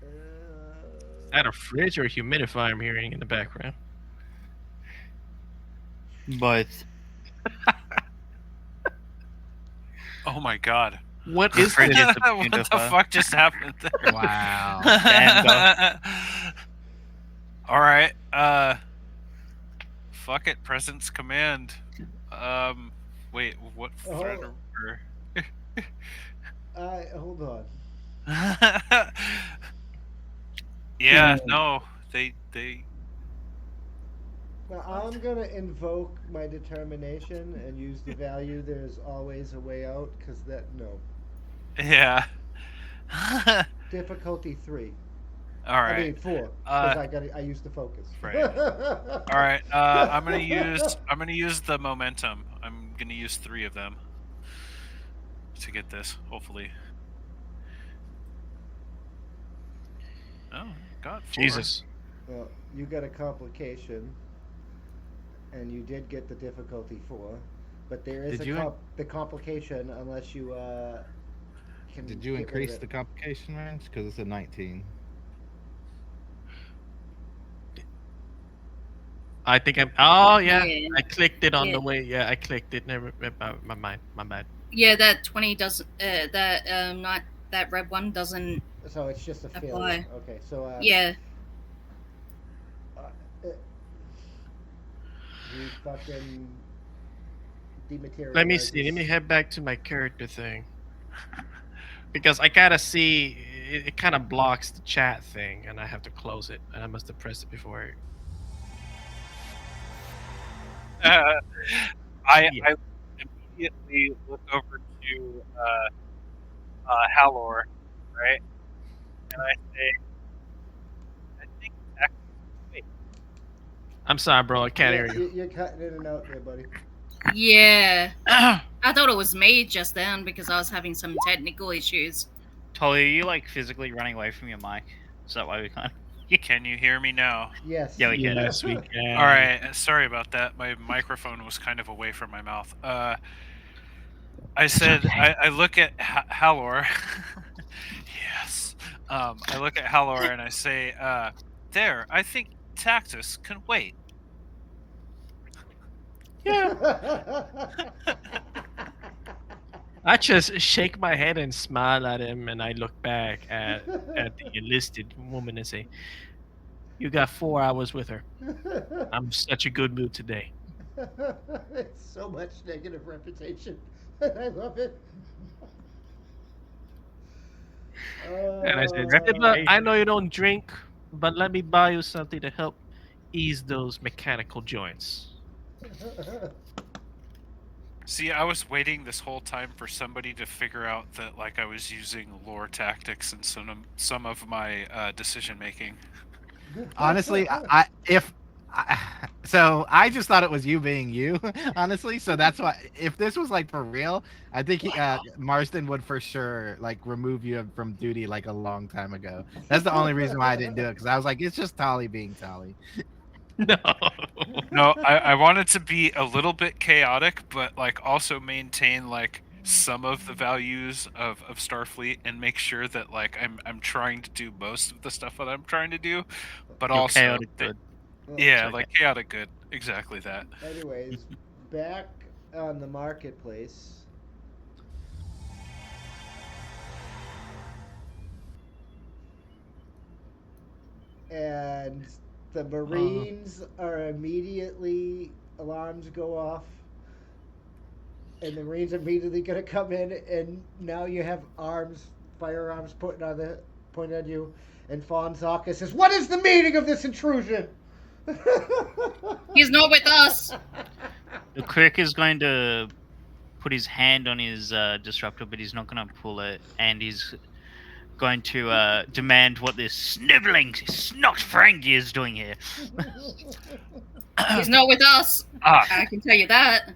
is that a fridge or a humidifier I'm hearing in the background? Both. Oh my god. What is Fridge this? is a What the humidifier. fuck just happened there? Wow. All right. Fuck it. Presence command. Wait. What threat? Hold on. Yeah. No. They. Now I'm gonna invoke my determination and use the value. There's always a way out, because Yeah. difficulty 3. All I right. mean 4. Because I used the focus. Right. All right. I'm gonna use the momentum. I'm gonna use 3 of them to get this. Hopefully. Oh God. 4. Jesus. Well, you got a complication, and you did get the difficulty 4, but there is the complication unless you can. Did you increase the complication range? Because it's a 19. I think I'm. Oh yeah, Yeah. I clicked it on Yeah. the way. Yeah, I clicked it. Never. My mind. My bad. Yeah, that 20 doesn't. Not that red one doesn't. So it's just a Apply. failure. Okay, so Yeah. You fucking dematerialize. Let me see. Let me head back to my character thing because I gotta see. It kind of blocks the chat thing, and I have to close it. And I must have pressed it before. I immediately look over to Halor, right? And I say, I think wait. I'm sorry, bro. I can't hear you. You're cutting in and out there, buddy. Yeah. I thought it was me just then because I was having some technical issues. Tolly, are you like physically running away from your mic? Is that why we can't? Can you hear me now? Yes. Yeah, we can. Yes, we can. All right. Sorry about that. My microphone was kind of away from my mouth. I said, I look at Halor. Yes. I look at Halor and I say, there, I think Tactus can wait. Yeah. I just shake my head and smile at him, and I look back at the enlisted woman and say, "You got 4 hours with her. I'm in such a good mood today." It's so much negative reputation. I love it. And I said, "I know you don't drink, but let me buy you something to help ease those mechanical joints." See, I was waiting this whole time for somebody to figure out that like I was using lore tactics in some of my decision making. Honestly, so I just thought it was you being you, honestly. So that's why, if this was like for real, I think Marston would for sure like remove you from duty like a long time ago. That's the only reason why I didn't do it, because I was like, it's just Tolly being Tolly. No. No, I wanted to be a little bit chaotic, but like also maintain like some of the values of Starfleet and make sure that like I'm trying to do most of the stuff that I'm trying to do, but You're also chaotic good. yeah, It's like okay. chaotic good, exactly that. Anyways, back on the marketplace. And the Marines are immediately, alarms go off, and the Marines are immediately going to come in, and now you have firearms pointed at you, and Fonzaka says, "What is the meaning of this intrusion?" He's not with us. The Kirk is going to put his hand on his disruptor, but he's not going to pull it, and he's going to demand what this sniveling snot Ferengi is doing here. He's not with us. Ah, I can tell you that.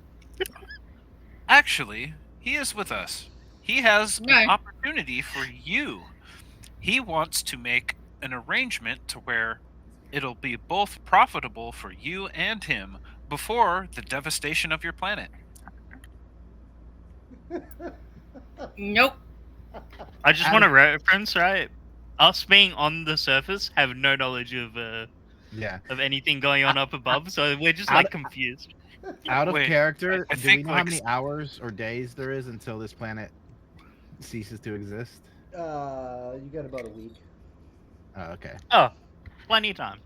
actually, he is with us. He has an No. opportunity for you. He wants to make an arrangement to where it'll be both profitable for you and him before the devastation of your planet. Nope. I just want to reference, right? Us being on the surface have no knowledge Yeah. of anything going on up above, so we're just Out- like confused. Out of Wait, character, I do we think, know how like, many hours or days there is until this planet ceases to exist? You got about a week. Oh, okay. Oh, plenty of time.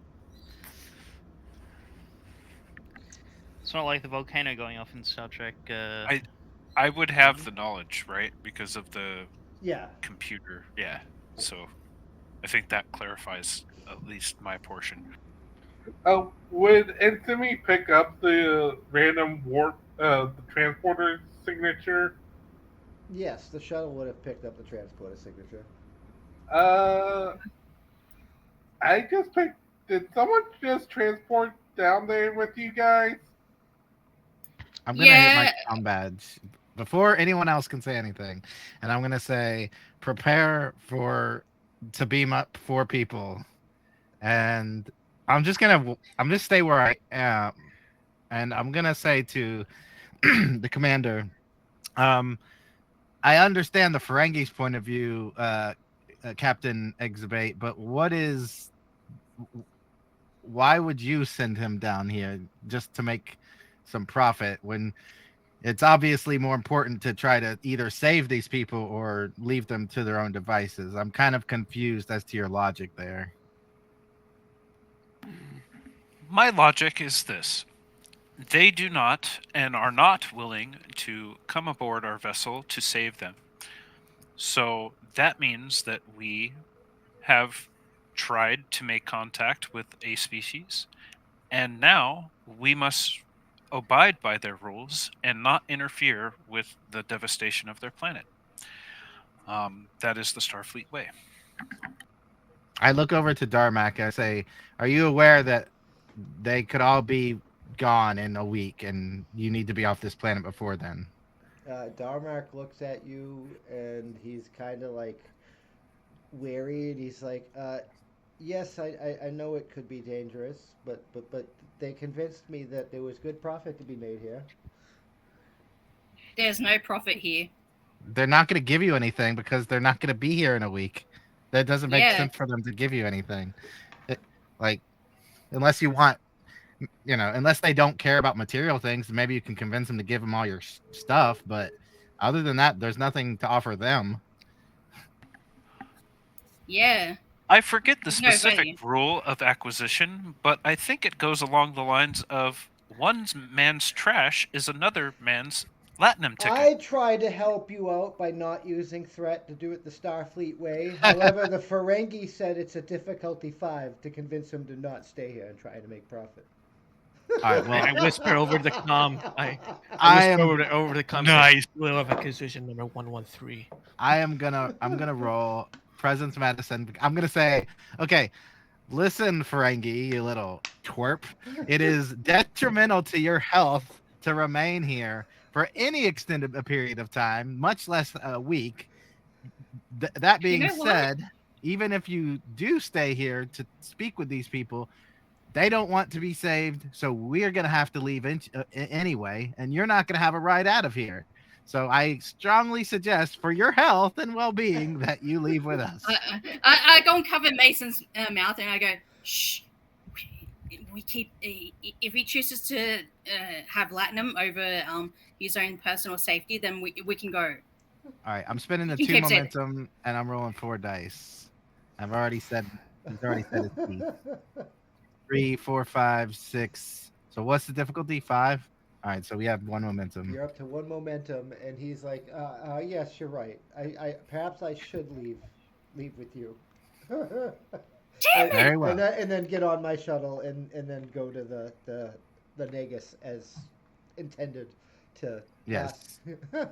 It's not like the volcano going off in Star Trek. I would have the knowledge, right? Because of the Yeah. computer. Yeah. So I think that clarifies at least my portion. Would Entemy pick up the random the transporter signature? Yes, the shuttle would have picked up the transporter signature. Uh, I just picked. Did someone just transport down there with you guys? I'm gonna hit my Yeah. sound badge before anyone else can say anything, and I'm gonna say, prepare to beam up 4 people, and I'm just stay where I am, and I'm gonna say to the commander, I understand the Ferengi's point of view, Captain Exabate, but why would you send him down here just to make some profit when it's obviously more important to try to either save these people or leave them to their own devices? I'm kind of confused as to your logic there. My logic is this. They do not and are not willing to come aboard our vessel to save them. So that means that we have tried to make contact with a species, and now we must abide by their rules and not interfere with the devastation of their planet. That is the Starfleet way. I look over to Darmak and I say, are you aware that they could all be gone in a week and you need to be off this planet before then? Darmark looks at you and he's kind of like wary, and he's like, "Yes, I know it could be dangerous, but they convinced me that there was good profit to be made here." There's no profit here. They're not going to give you anything because they're not going to be here in a week. That doesn't make Yeah. sense for them to give you anything. Like, unless you want, unless they don't care about material things, maybe you can convince them to give them all your stuff. But other than that, there's nothing to offer them. Yeah. I forget the There's no specific value. rule of acquisition, but I think it goes along the lines of one man's trash is another man's platinum ticket. I tried to help you out by not using threat to do it the Starfleet way. However, the Ferengi said it's a difficulty 5 to convince him to not stay here and try to make profit. right, well, I whisper over the comm. I I whisper am over the comm. Nice. Will of acquisition number 113. I'm gonna roll presence medicine. I'm gonna say, okay, listen, Ferengi, you little twerp. It is detrimental to your health to remain here for any extended period of time, much less a week. That being know what? said, even if you do stay here to speak with these people, they don't want to be saved, so we're going to have to leave anyway, and you're not going to have a ride out of here. So I strongly suggest, for your health and well-being, that you leave with us. I go and cover Mason's mouth and I go, shh. We keep if he chooses to have Latinum over his own personal safety, then we can go. All right, I'm spending the You 2 keep saying- momentum, and I'm rolling 4 dice. I've already said he's already said his piece. 3, 4, 5, 6. So what's the difficulty? 5. All right, so we have 1 momentum. You're up to 1 momentum, and he's like, yes, you're right. I perhaps I should leave with you. Very well. And then get on my shuttle and then go to the Negus as intended to. Yes. pass.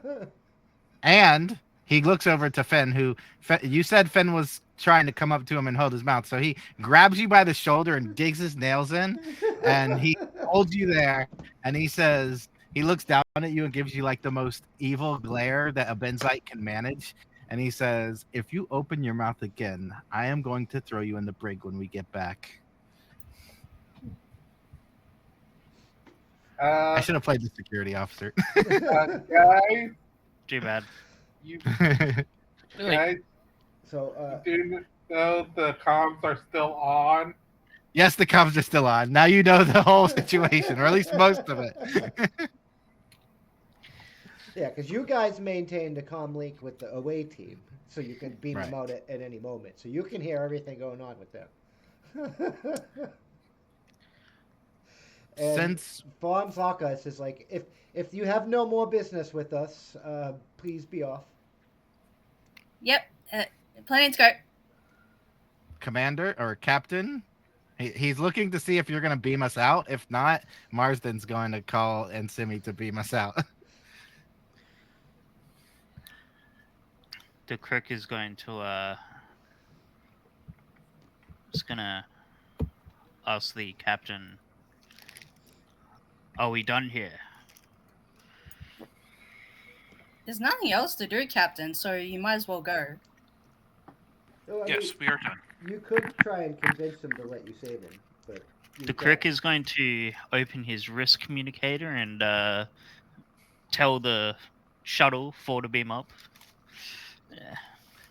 And he looks over to Finn, who you said Finn was trying to come up to him and hold his mouth. So he grabs you by the shoulder and digs his nails in, and he holds you there. And he says, he looks down at you and gives you like the most evil glare that a Benzite can manage. And he says, if you open your mouth again, I am going to throw you in the brig when we get back. I should have played the security officer. Guys, Too bad. you Like, guys, So do know the comms are still on. Yes, the comms are still on. Now you know the whole situation, or at least most of it. yeah, because you guys maintain the comm link with the away team, so you can beam them Right. out at any moment, so you can hear everything going on with them. And Since Von Zaka is like, if you have no more business with us, please be off. Yep. Planning to go. Commander or Captain, he's looking to see if you're going to beam us out. If not, Marsden's going to call Ensimi to beam us out. The Crick is going to ask the captain, are we done here? There's nothing else to do, Captain, so you might as well go. So, I Yes, we are done. mean, you could try and convince him to let you save him, but The Crick is going to open his wrist communicator and tell the shuttle to beam up. Yeah.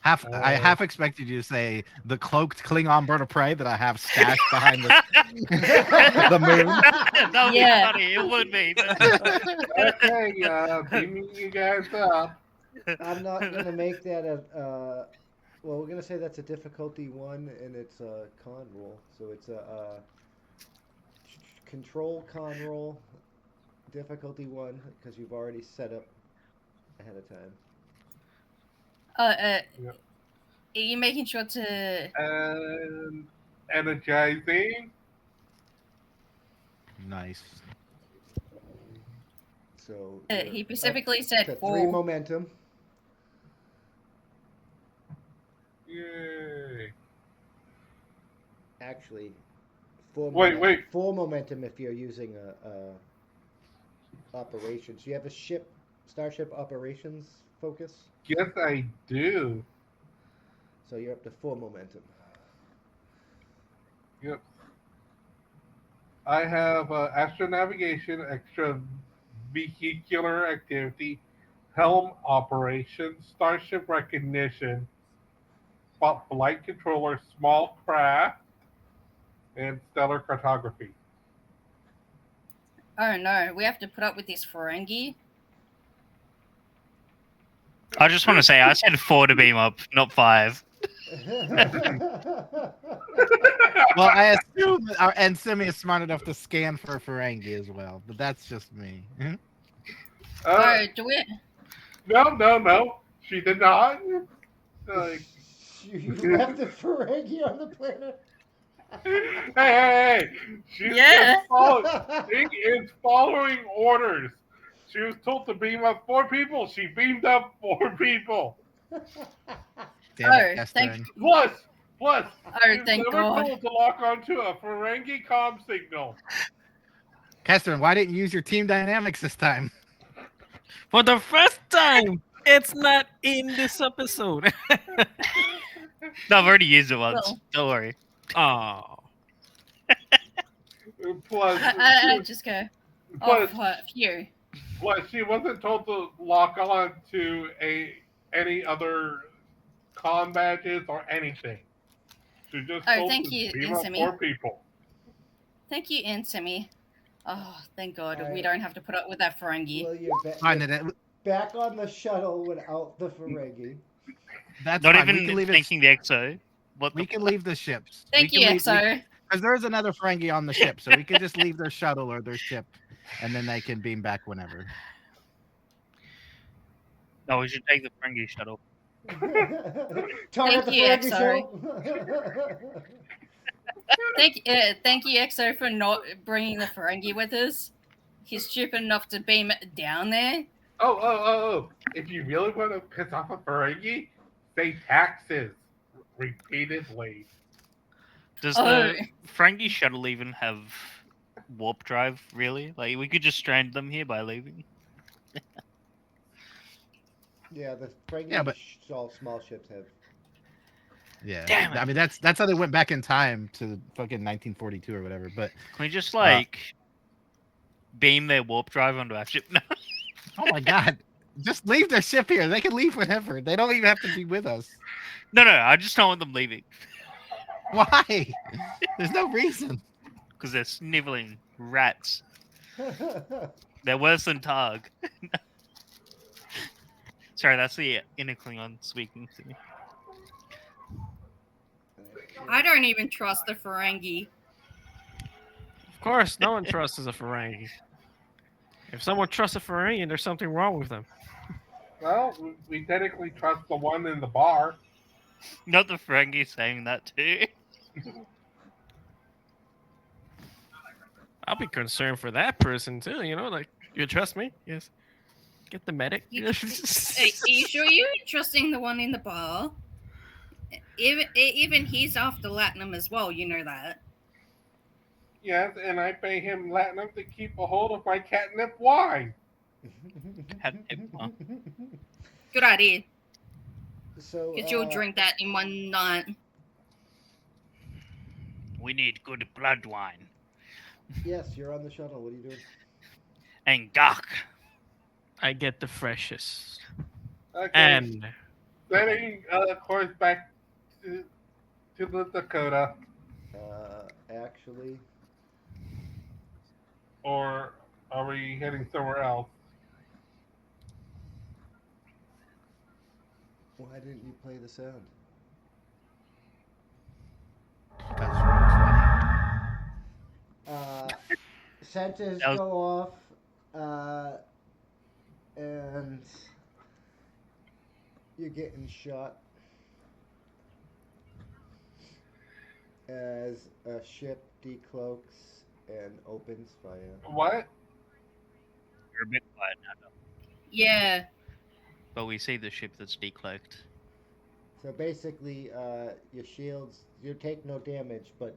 I half expected you to say the cloaked Klingon bird of prey that I have stashed behind the moon. That would Yeah. be funny. It would be. Okay, beaming you guys up. I'm not gonna make that well, we're gonna say that's a difficulty 1, and it's a con roll, so it's a control con roll, difficulty 1, because you've already set up ahead of time. Are Yep. you making sure to? And energizing. Nice. So He specifically said to 3 4. momentum. Yay. Actually, 4 Wait. 4 momentum if you're using a operations. You have a starship operations focus, Yes, I do. so you're up to 4 momentum. Yep. I have astronavigation, extra vehicular activity, helm operations, starship recognition, flight controller, small craft, and stellar cartography. Oh no, we have to put up with this Ferengi. I just want to say, I said 4 to beam up, not 5. Well, I assume that our Ensimi is smart enough to scan for Ferengi as well, but that's just me. Oh, do we? No. She did not. You left the Ferengi on the planet. Hey! She's Yeah. just she is following orders. She was told to beam up 4 people. She beamed up 4 people. Damn Oh, it, thank Kestern. Plus, Oh, she was thank never God. told to lock onto a Ferengi comm signal. Kestern, why didn't you use your team dynamics this time? For the first time, it's not in this episode. No, I've already used it once. Well. Don't worry. Oh. Plus, I just go. Oh, phew. plus, she wasn't told to lock on to any other comm badges or anything. She just Oh, told thank to you, beam up Insemi. 4 people. Thank you, Insemi. Oh, thank God. We Alright. don't have to put up with that Ferengi. Well, you're, Fine, you're back on the shuttle without the Ferengi. that's Not fine. We even can leave thanking the EXO. What We the can leave the ships. Thank you, EXO. Because there's another Ferengi on the ship, so we can just leave their shuttle or their ship, and then they can beam back whenever. No, we should take the Ferengi shuttle. Target the you, Ferengi EXO. shuttle. Thank you, EXO, for not bringing the Ferengi with us. He's stupid enough to beam it down there. Oh. If you really want to piss off a Ferengi, say taxes repeatedly. Does the Ferengi shuttle even have warp drive, really? Like, we could just strand them here by leaving. Yeah, the Ferengi Yeah, but- small ships have. Yeah. Damn it. I mean, that's how they went back in time to fucking 1942 or whatever. But Can we just, like, beam their warp drive onto our ship? No. oh my god, just leave their ship here. They can leave whenever. They don't even have to be with us. No, I just don't want them leaving. Why? There's no reason. Because they're sniveling rats. They're worse than Targ. Sorry, that's the inner Klingon speaking to me. I don't even trust the Ferengi. Of course, no one trusts a Ferengi. If someone trusts a Ferengi, there's something wrong with them. Well, we technically trust the one in the bar. Not the Ferengi saying that too. I'll be concerned for that person too. You know, like, you trust me? Yes. Get the medic. Are you sure you're trusting the one in the bar? Even he's after Latinum as well. You know that. Yes, and I pay him Latinum to keep a hold of my catnip wine. Good idea. So, Because you'll drink that in one night. We need good blood wine. Yes, you're on the shuttle. What are you doing? And gawk. I get the freshest. Okay. And Setting course back to the Dakota. Actually, Or are we heading somewhere else? why didn't you play the sound? That's Sentence That was- go off, and you're getting shot as a ship decloaks and opens fire. What? You're a bit quiet now, though. Yeah. But we see the ship that's decloaked. So basically, your shields, you take no damage, but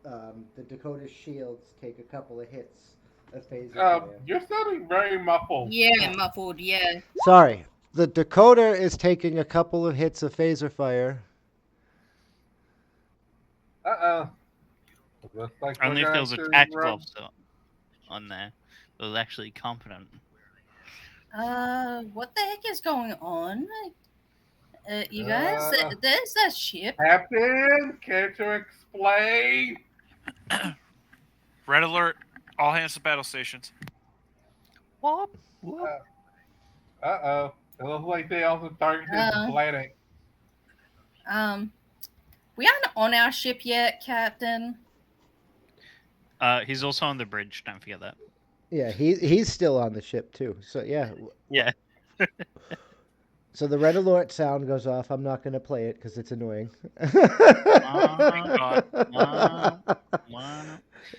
the Dakota's shields take a couple of hits of phaser fire. You're sounding very muffled. Yeah, muffled. Yeah. Sorry, the Dakota is taking a couple of hits of phaser fire. Looks like Only we're if gonna there was a have to tactical run- officer on there. It was actually competent. What the heck is going on? You guys, there's that ship. Captain, care to explain? Red alert! All hands to battle stations. Whoop. It looks like they also targeted the planet. We aren't on our ship yet, Captain. He's also on the bridge. Don't forget that. Yeah, he's still on the ship too. So yeah. Yeah. So the red alert sound goes off. I'm not going to play it because it's annoying.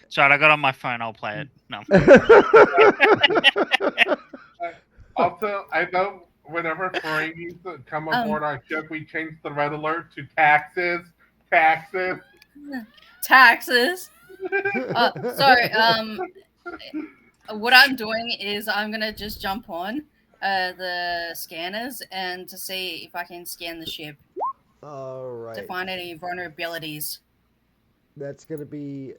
Sorry, I got on my phone. I'll play it. No. Also, I know whenever Ferengis come aboard our ship, we change the red alert to taxes. Taxes. Taxes. Sorry. What I'm doing is I'm gonna just jump on the scanners and to see if I can scan the ship All right. to find any vulnerabilities. That's going to be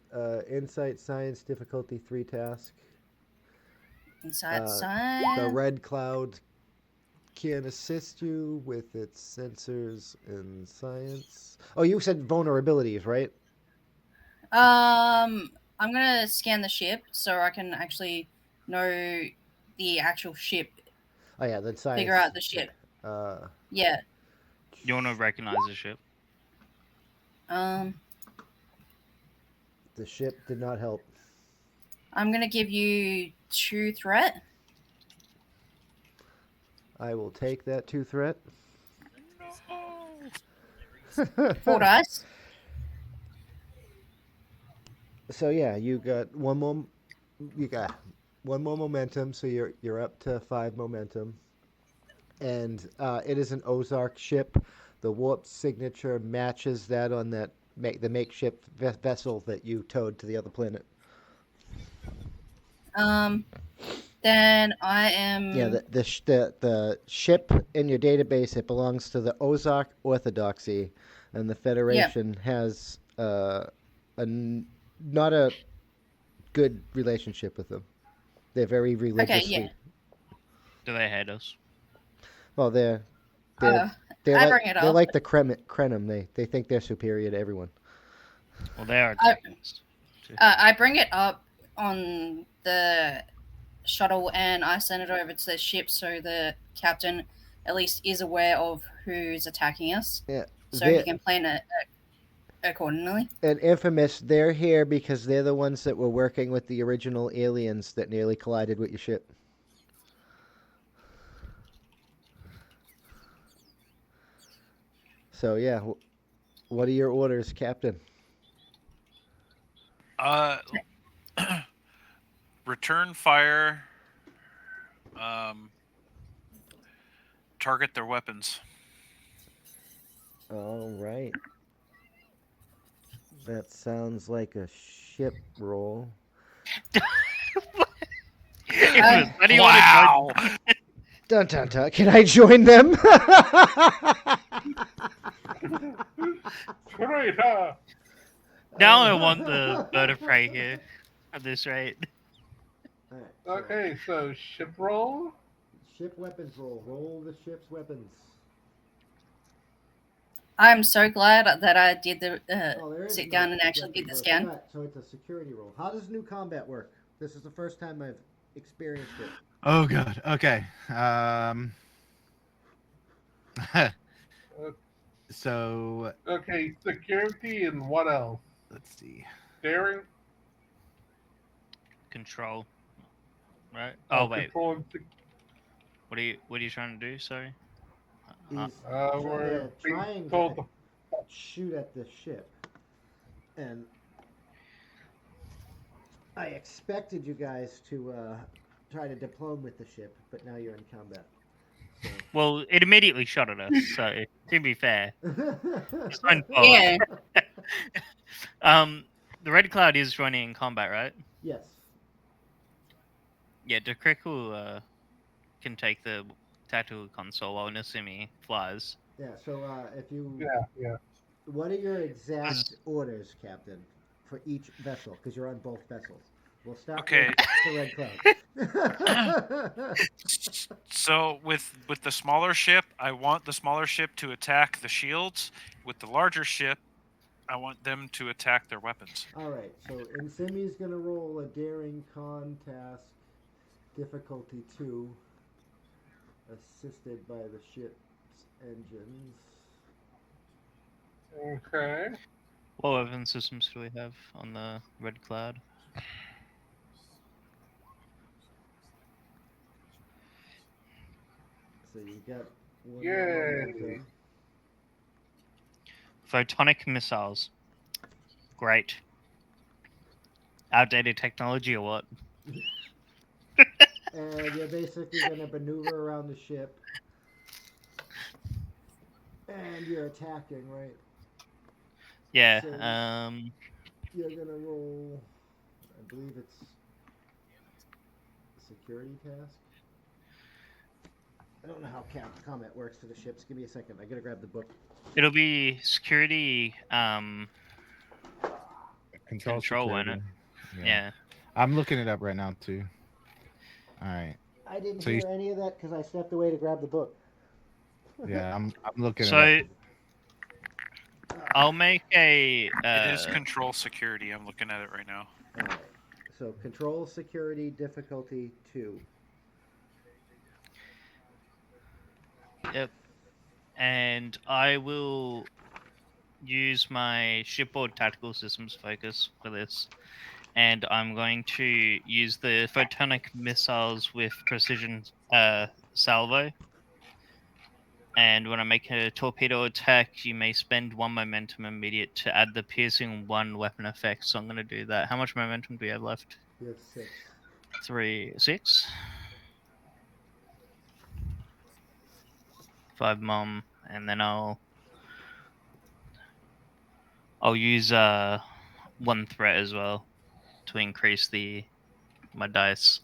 Insight Science Difficulty 3 task. Inside The science. red cloud can assist you with its sensors and science. Oh, you said vulnerabilities, right? I'm gonna scan the ship so I can actually know the actual ship. Oh yeah, then science. Figure out the ship. Yeah. You want to recognize the ship? The ship did not help. I'm gonna give you 2 threat. I will take that 2 threat. No. 4 dice. So yeah, you got one more. You got one more momentum, so you're up to 5 momentum. And it is an Ozark ship. The warp signature matches that on the makeshift vessel that you towed to the other planet. Then I am. Yeah, the ship in your database, it belongs to the Ozark Orthodoxy, and the Federation has not a good relationship with them. They're very religiously. Okay, yeah. Do they hate us? Well, they're I bring it up. like the Krenim. They think they're superior to everyone. Well, they are attacking us. I bring it up on the shuttle and I send it over to the ship so the captain at least is aware of who's attacking us. Yeah. So he can plan it accordingly. And Infamous, they're here because they're the ones that were working with the original aliens that nearly collided with your ship. So yeah, what are your orders, Captain? Return fire. Target their weapons. All right. That sounds like a ship roll. Wow. Dun, dun, dun. Can I join them? Traitor! Now I want the bird of prey here at this rate. Right, Okay, so ship roll. Ship weapons roll. Roll the ship's weapons. I'm so glad that I did the There is sit no down and actually weapon did the roll. scan. So it's a security roll. How does new combat work? This is the first time I've experienced it. Oh god. Okay. So Okay, security and what else? let's see. Daring. Control. Right? Oh wait. Control and What are you trying to do? Sorry. we're trying told to shoot at the ship, and I expected you guys to try to diplome with the ship, but now you're in combat. So. Well, it immediately shot at us, so to be fair. It's fine. Yeah. The red cloud is running in combat, right? Yes. Yeah, Dakota can take the tactical console while Nasimi flies. Yeah. So if you. Yeah. What are your exact orders, Captain, for each vessel? Because you're on both vessels. We'll start with the red cloud. So with the smaller ship, I want the smaller ship to attack the shields. With the larger ship, I want them to attack their weapons. All right. So Insimi's gonna roll a daring con task, difficulty 2, assisted by the ship's engines. Okay. What weapon systems do we have on the red cloud? So you got One Yay. momentum. Photonic missiles. Great. Outdated technology or what? And you're basically going to maneuver around the ship. And you're attacking, right? Yeah. So you're going to roll, I believe it's a security task. I don't know how combat works for the ships. Give me a second. I got to grab the book. It'll be security Control won't security. it? Yeah. I'm looking it up right now too. All right. I didn't So hear any of that because I stepped away to grab the book. Yeah, I'm looking it So up. I'll make a. It is control security. I'm looking at it right now. All right. So control security difficulty 2. Yep. And I will use my shipboard tactical systems focus for this. And I'm going to use the photonic missiles with precision salvo. And when I make a torpedo attack, you may spend 1 momentum immediate to add the piercing 1 weapon effect. So I'm going to do that. How much momentum do we have left? You have 6. 6. 5 mom, and then I'll use 1 threat as well to increase my dice.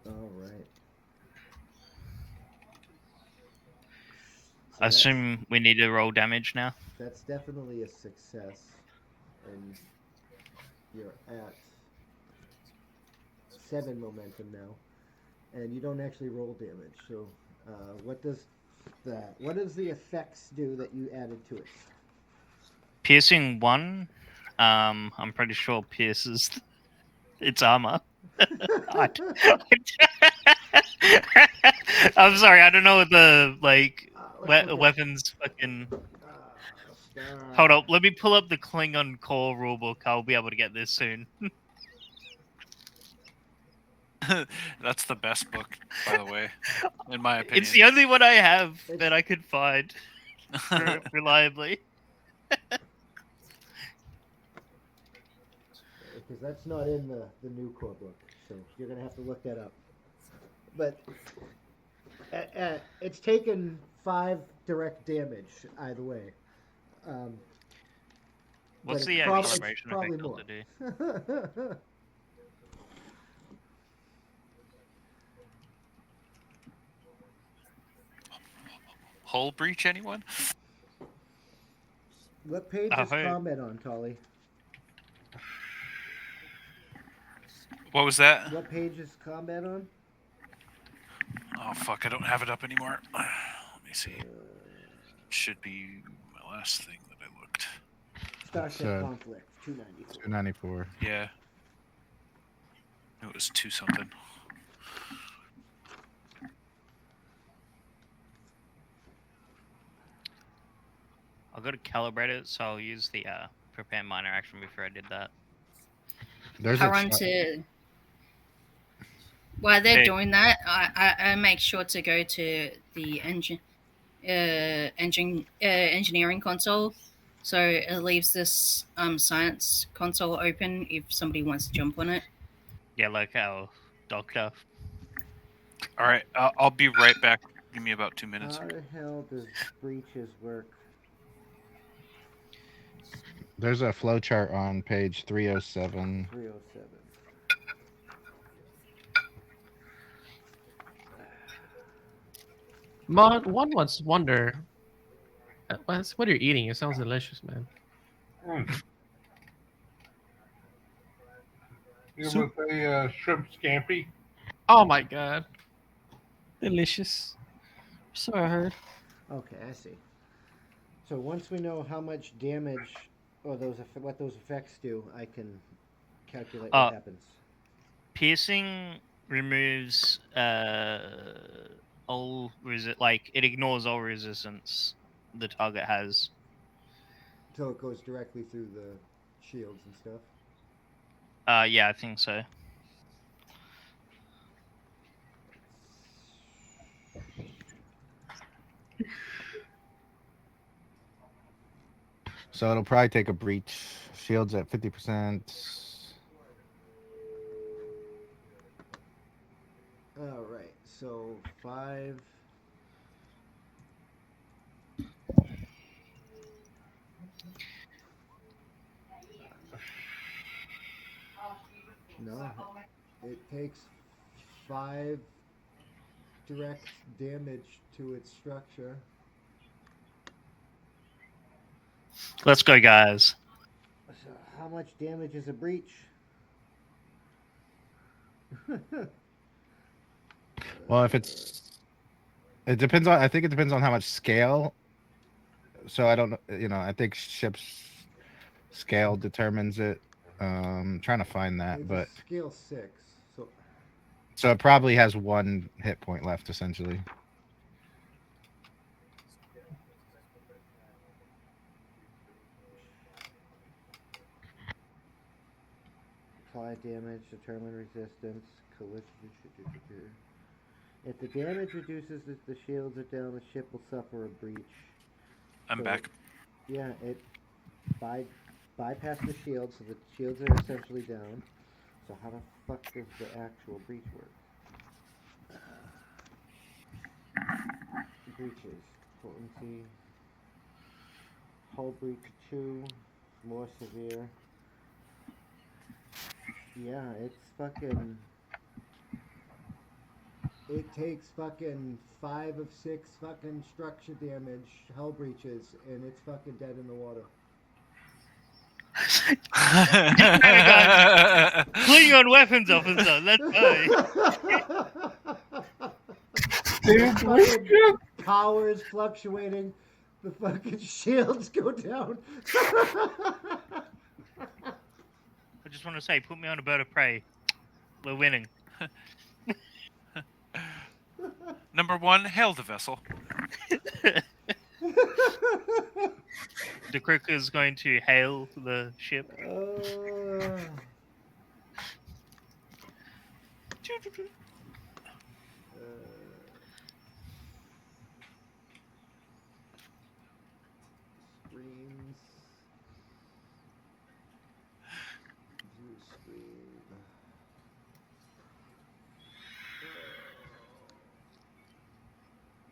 All right. I assume we need to roll damage now. That's definitely a success. And you're at 7 momentum now. And you don't actually roll damage. So what does the effects do that you added to it? Piercing 1, I'm pretty sure pierces its armor. I'm sorry, I don't know what the weapons fucking. Hold up, let me pull up the Klingon core rulebook. I'll be able to get this soon. That's the best book, by the way, in my opinion. It's the only one I have that I could find reliably. Because that's not in the new core book, so you're gonna have to look that up. But it's taken 5 direct damage either way. What's the calibration effect also do? Hull breach, anyone? What page is combat on, Tolly? What was that? What page is combat on? Oh, fuck, I don't have it up anymore. Let me see. Should be my last thing that I looked. Starship Conflict, 294. 294. Yeah. It was 2 something. I'll go to calibrate it, so I'll use the prepare minor action before I did that. While they're doing that, I make sure to go to the engineering console, so it leaves this science console open if somebody wants to jump on it. Yeah, like our doctor. All right, I'll be right back. Give me about 2 minutes. How the hell does breaches work? There's a flowchart on page 307. 307. One wants to wonder what you're eating. It sounds delicious, man. It was a shrimp scampi. Oh my god, delicious. So I heard. Okay, I see. So once we know how much damage or what those effects do, I can calculate what happens. Piercing removes all it ignores all resistance the target has. So it goes directly through the shields and stuff? Yeah, I think so. So it'll probably take a breach. Shields at 50%. All right, so 5. No, it takes 5 direct damage to its structure. Let's go, guys. So how much damage is a breach? Well, if it depends on. I think it depends on how much scale. So I don't know. I think ships scale determines it. Trying to find that, It's but a scale 6, so it probably has 1 hit point left, essentially. apply damage, determine resistance, collision. If the damage reduces as the shields are down, the ship will suffer a breach. I'm back. Yeah, it bypassed the shields, so the shields are essentially down. So how the fuck does the actual breach work? Breaches. Potency. Hull breach 2. More severe. Yeah, it's fucking... It takes fucking 5 of 6 fucking structure damage, hull breaches, and it's fucking dead in the water. Klingon weapons officer, let's go. Fucking power is fluctuating. The fucking shields go down. I just want to say, put me on a bird of prey. We're winning. Number 1, hail the vessel. The crick is going to hail the ship. Screens. View screen.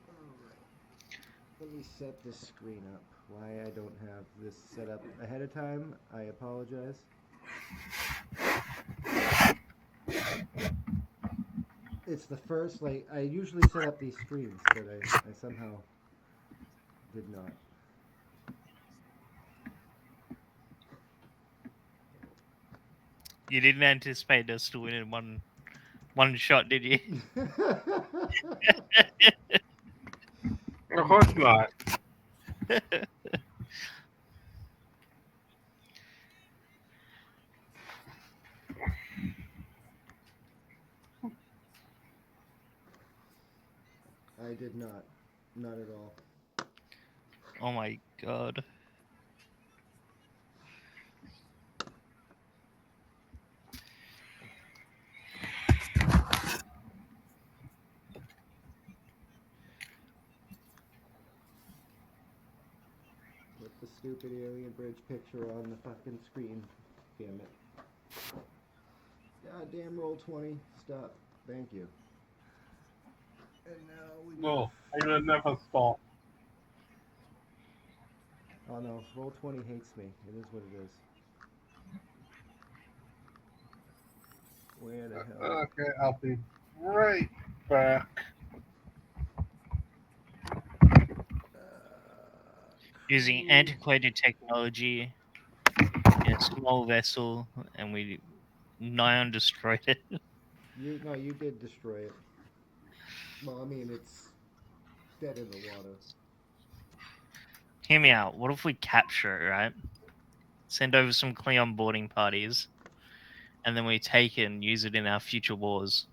Alright. Let me set this screen up. Why I don't have this set up ahead of time, I apologize. It's the first, I usually set up these screens, but I somehow did not. You didn't anticipate us to win in one shot, did you? Of course not. I did not. Not at all. Oh my god. Put the stupid alien bridge picture on the fucking screen. Damn it. Goddamn Roll20. Stop. Thank you. And now we No, I would never stop. Oh no, Roll20 hates me. It is what it is. Where the hell? Okay, I'll be right back. Using antiquated technology in a small vessel, and we nigh on destroyed it. You did destroy it. Well, I mean, it's dead in the water. Hear me out. What if we capture it, right? Send over some Klingon boarding parties, and then we take it and use it in our future wars.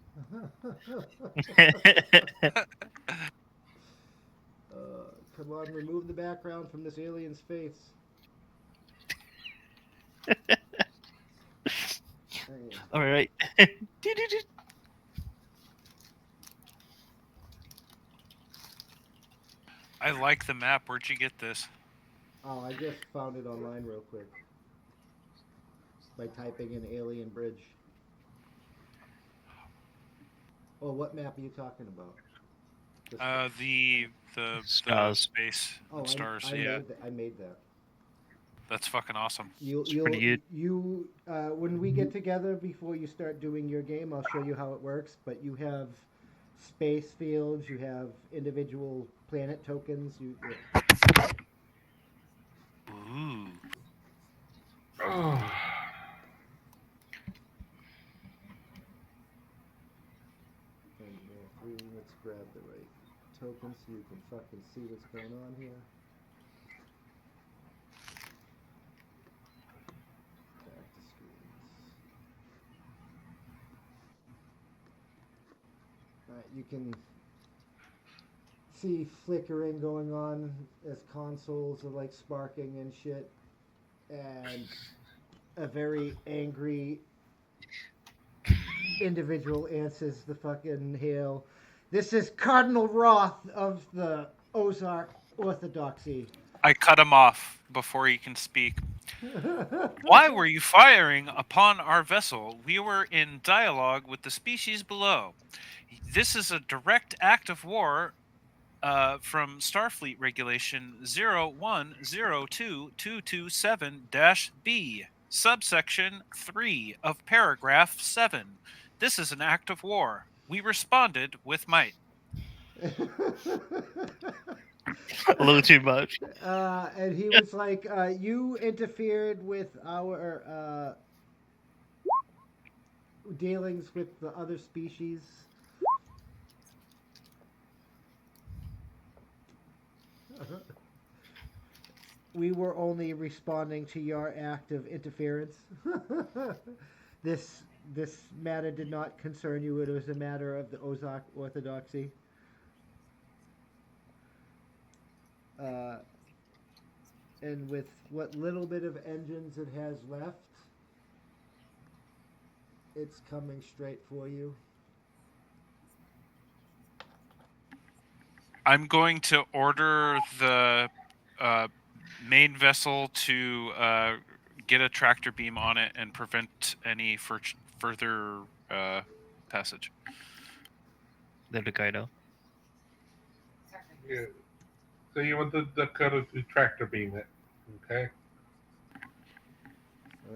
Come on, remove the background from this alien's face. All right. I like the map. Where'd you get this? Oh, I just found it online real quick by typing in Alien Bridge. Oh, what map are you talking about? The Stars. space and stars. Yeah, I made that. that's fucking awesome. pretty good. When we get together before you start doing your game, I'll show you how it works. But you have space fields, you have individual planet tokens. Ooh. Oh. And let's grab the right token so you can fucking see what's going on here. Back to screens. Alright, you can see flickering going on as consoles are like sparking and shit. And a very angry individual answers the fucking hail. This is Cardinal Roth of the Ozark Orthodoxy. I cut him off before he can speak. Why were you firing upon our vessel? We were in dialogue with the species below. This is a direct act of war from Starfleet Regulation 010227-B, subsection 3 of paragraph 7. This is an act of war. We responded with might. A little too much. And he was like, you interfered with our dealings with the other species. We were only responding to your act of interference. This matter did not concern you. It was a matter of the Ozark Orthodoxy. And with what little bit of engines it has left, it's coming straight for you. I'm going to order the main vessel to get a tractor beam on it and prevent any further passage. The Dakota. Yeah. So you want the Dakota to tractor beam it, okay?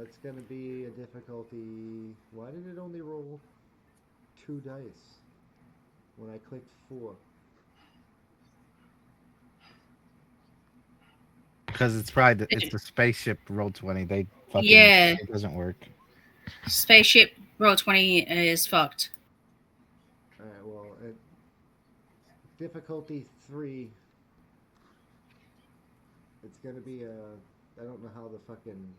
It's going to be a difficulty. Why did it only roll 2 dice when I clicked 4? Because it's probably it's the spaceship roll 20. They fucking Yeah. It doesn't work. Spaceship roll 20 is fucked. Alright, well, difficulty 3. It's going to be I don't know how the fucking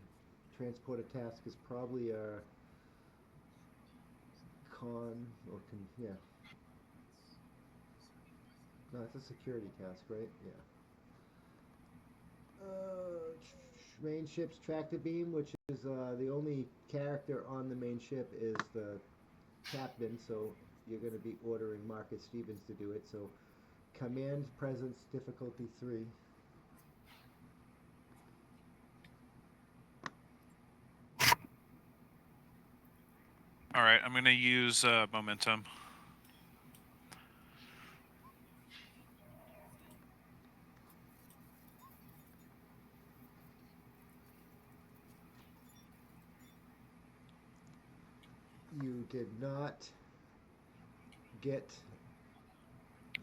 transporter task is probably a yeah. No, it's a security task, right? Yeah. Main ship's tractor beam, which is the only character on the main ship is the captain, so you're going to be ordering Marcus Stevens to do it. So, command presence difficulty 3. All right, I'm going to use momentum. You did not get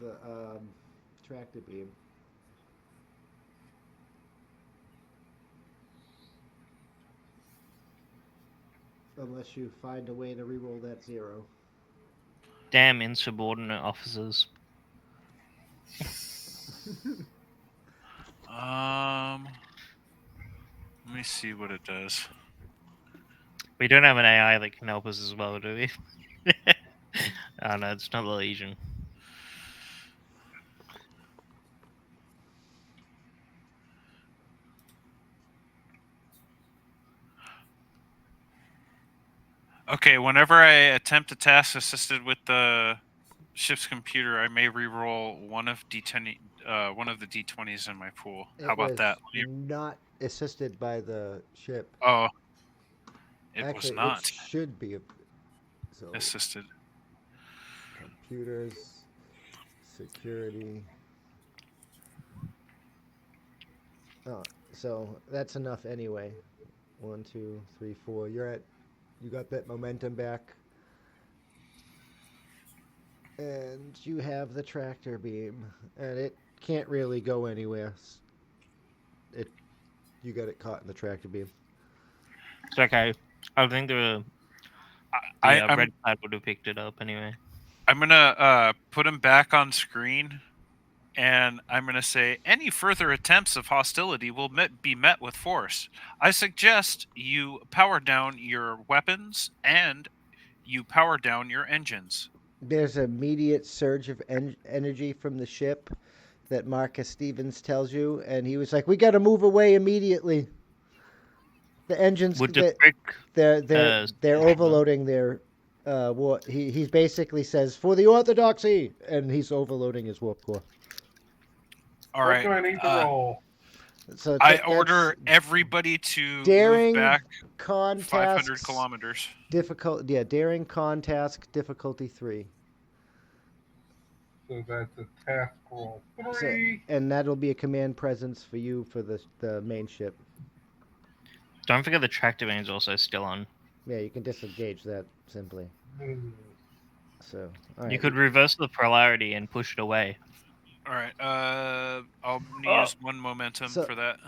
the tractor beam. Unless you find a way to reroll that 0. Damn insubordinate officers. Let me see what it does. We don't have an AI that can help us as well, do we? Oh no, it's not the Legion. Okay, whenever I attempt a task assisted with the ship's computer, I may re-roll one of the d20s in my pool. How about that? Not assisted by the ship. Oh, it was Actually, it not should be. So assisted. computers, security. Oh, so that's enough anyway. 1, 2, 3, 4. You got that momentum back. And you have the tractor beam, and it can't really go anywhere. You got it caught in the tractor beam. It's okay. I think the I'm red cloud would have picked it up anyway. I'm gonna put him back on screen, and I'm gonna say any further attempts of hostility will be met with force. I suggest you power down your weapons and you power down your engines. There's an immediate surge of energy from the ship that Marcus Stevens tells you, and he was like, "We got to move away immediately. The engines, Would the prick, they're overloading their warp." He basically says, "For the orthodoxy," and he's overloading his warp core. All What right. do I need to roll? So I order everybody to daring move back con 500 tasks, kilometers. daring con task difficulty 3. So that's a task roll 3. So, and that'll be a command presence for you for the main ship. Don't forget the tractor beam is also still on. Yeah, you can disengage that simply. So, all right. You could reverse the polarity and push it away. All right. I'll use one momentum for that.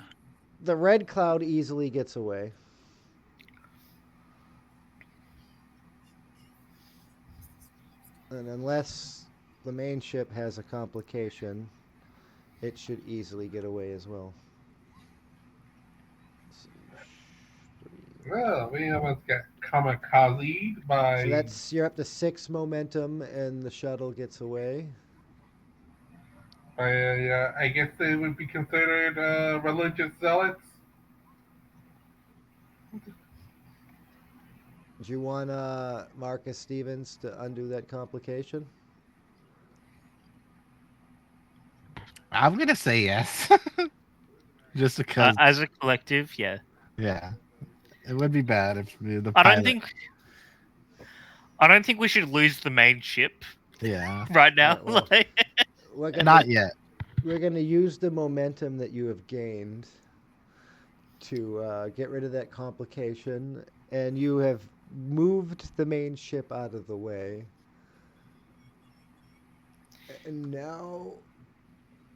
The red cloud easily gets away. And unless the main ship has a complication, it should easily get away as well. Well, we almost got kamikazed by... So you're up to 6 momentum, and the shuttle gets away. I guess they would be considered religious zealots. Do you want Marcus Stevens to undo that complication? I'm gonna say yes, just because. As a collective, yeah. Yeah, it would be bad if the I pilot... don't think we should lose the main ship. Yeah. Right now, Right, well, not yet. We're gonna use the momentum that you have gained to get rid of that complication, and you have moved the main ship out of the way. And now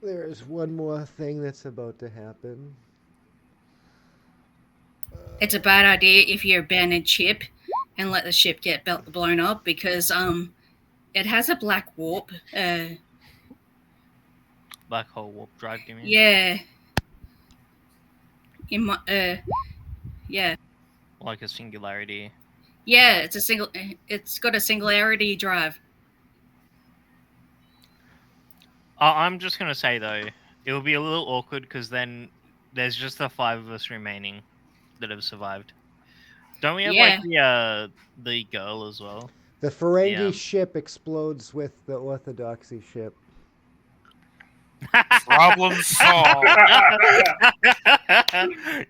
there is one more thing that's about to happen. It's a bad idea if you abandon ship and let the ship get blown up, because it has a black warp. Black hole warp drive, you mean? Yeah. In my yeah. Like a singularity. Yeah, it's got a singularity drive. I'm just gonna say though, it will be a little awkward because then there's just the 5 of us remaining that have survived. Don't we have like the girl as well? The Ferengi ship explodes with the orthodoxy ship. Problem solved.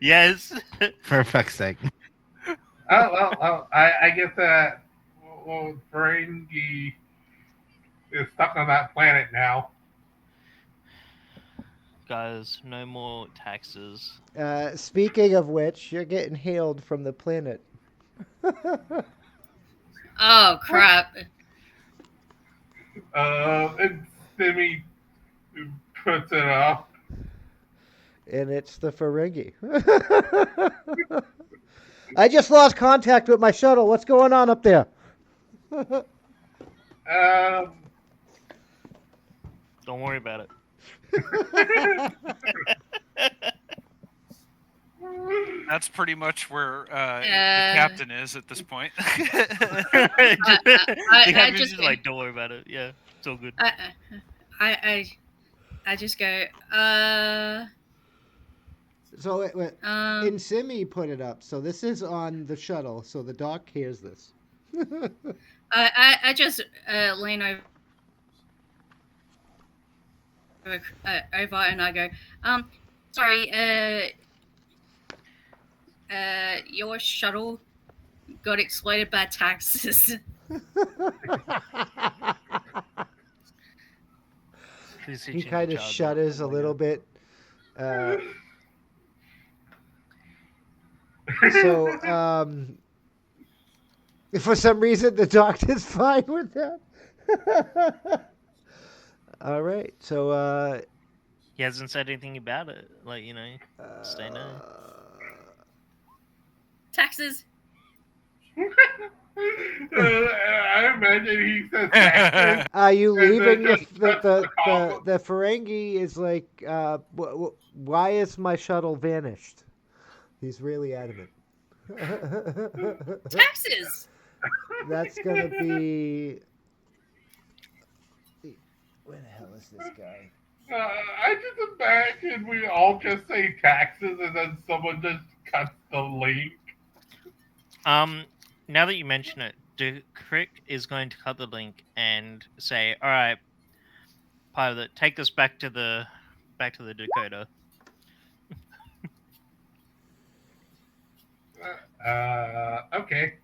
Yes. For fuck's sake. I guess that Ferengi is stuck on that planet now. Guys, no more taxes. Speaking of which, you're getting hailed from the planet. Oh, crap. And Stimmy puts it up. And it's the Ferengi. I just lost contact with my shuttle. What's going on up there? Don't worry about it. That's pretty much where the captain is at this point. I just like, don't worry about it. Yeah, it's all good. I just go. So Insimi put it up. So this is on the shuttle. So the doc hears this. I just lean over over and I go, sorry, your shuttle got exploited by taxes. Please He teach him kind to of charge shudders a little bit. So, for some reason, the doctor's fine with that. All right, so He hasn't said anything about it. Like, stay no. Taxes. I imagine he says taxes. are you And then leaving just cuts the coffin. the Ferengi is like, why is my shuttle vanished? He's really adamant. Taxes. That's gonna be. Where the hell is this guy? I just imagine we all just say taxes and then someone just cuts the link. Now that you mention it, Crick is going to cut the link and say, "All right, pilot, take us back to the Dakota." Okay.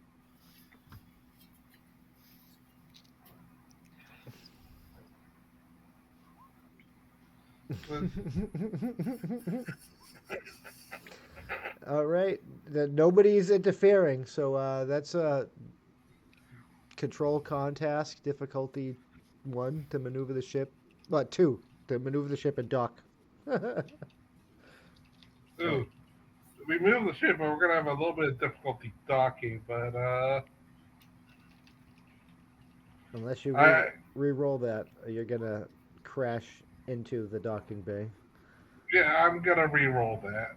All right, nobody's interfering, so that's a control con task, difficulty 1 to maneuver the ship, 2 to maneuver the ship and dock. Ooh. We move the ship, but we're gonna have a little bit of difficulty docking. But Unless you I re-roll that, you're gonna crash into the docking bay. yeah, I'm gonna re-roll that.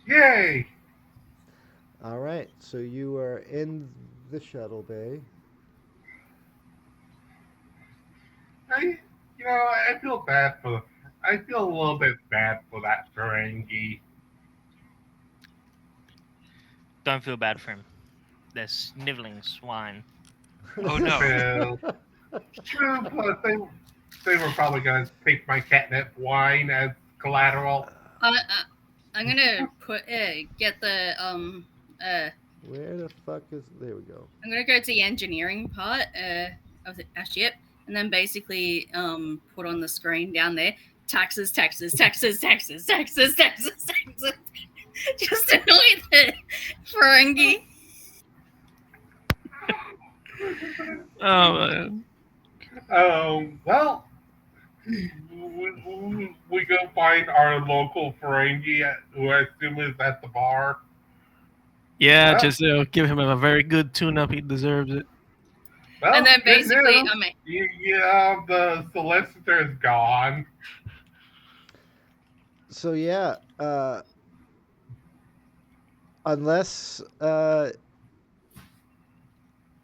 Yay! All right, so you are in the shuttle bay. I feel bad for. I feel a little bit bad for that Ferengi. Don't feel bad for him. They're sniveling swine. Oh no. True, plus they were probably gonna take my catnip wine as collateral. I'm gonna get the Where the fuck is? There we go. I'm gonna go to the engineering part of the ship, and then basically put on the screen down there taxes, taxes, taxes, taxes, taxes, taxes, taxes. Just annoy the Ferengi. Oh man. Well, we go find our local Ferengi, who I assume is at the bar. Yeah, Well, just give him a very good tune-up. He deserves it. Well, And then good basically, news. Yeah, the solicitor is gone. So yeah, unless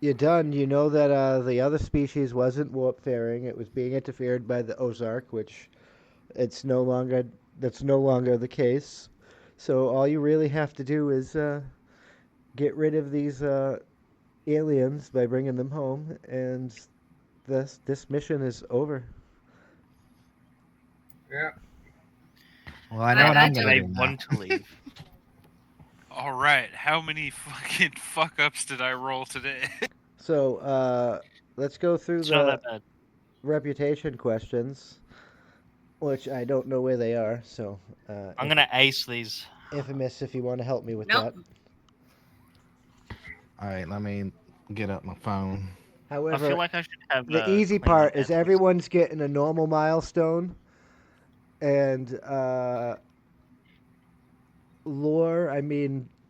you're done, you know that the other species wasn't warp faring. It was being interfered by the Ozark, which that's no longer the case. So all you really have to do is get rid of these aliens by bringing them home, and this mission is over. Yeah. Well, I know what I'm Do gonna they do now. want to leave? All right. How many fucking fuck ups did I roll today? So let's go through It's not the that bad. reputation questions, which I don't know where they are. So I'm gonna ace these. Infamous, if you want to help me with Nope. that. All right, let me get up my phone. However, I feel like I should have the easy clean my part is desk. everyone's getting a normal milestone, and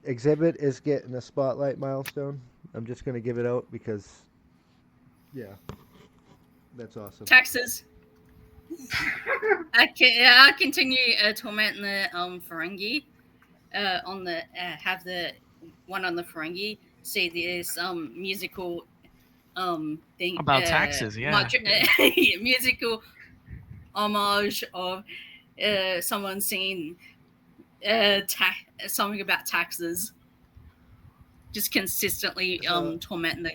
exhibit is getting a spotlight milestone. I'm just gonna give it out because, yeah, that's awesome. taxes. I continue tormenting the Ferengi. On the have the one on the Ferengi say this musical thing About taxes, yeah. musical homage of someone saying something about taxes. just consistently So- tormenting the.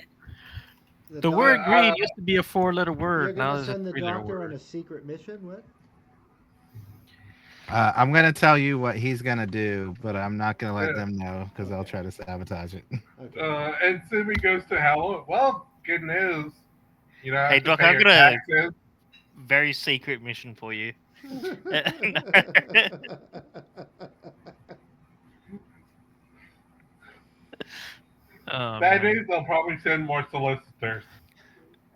The doc- word greed used to be a 4-letter You're word. Now gonna there's a send the 3-letter doctor on word. a secret mission? What? I'm gonna tell you what he's gonna do, but I'm not gonna let Yeah. them know because they'll Okay. try to sabotage it. Okay. And Simi goes to hell. Well, good news. You don't have Hey, to Doc, pay I've your got a taxes. very secret mission for you. Bad Man. news, they'll probably send more solicitors.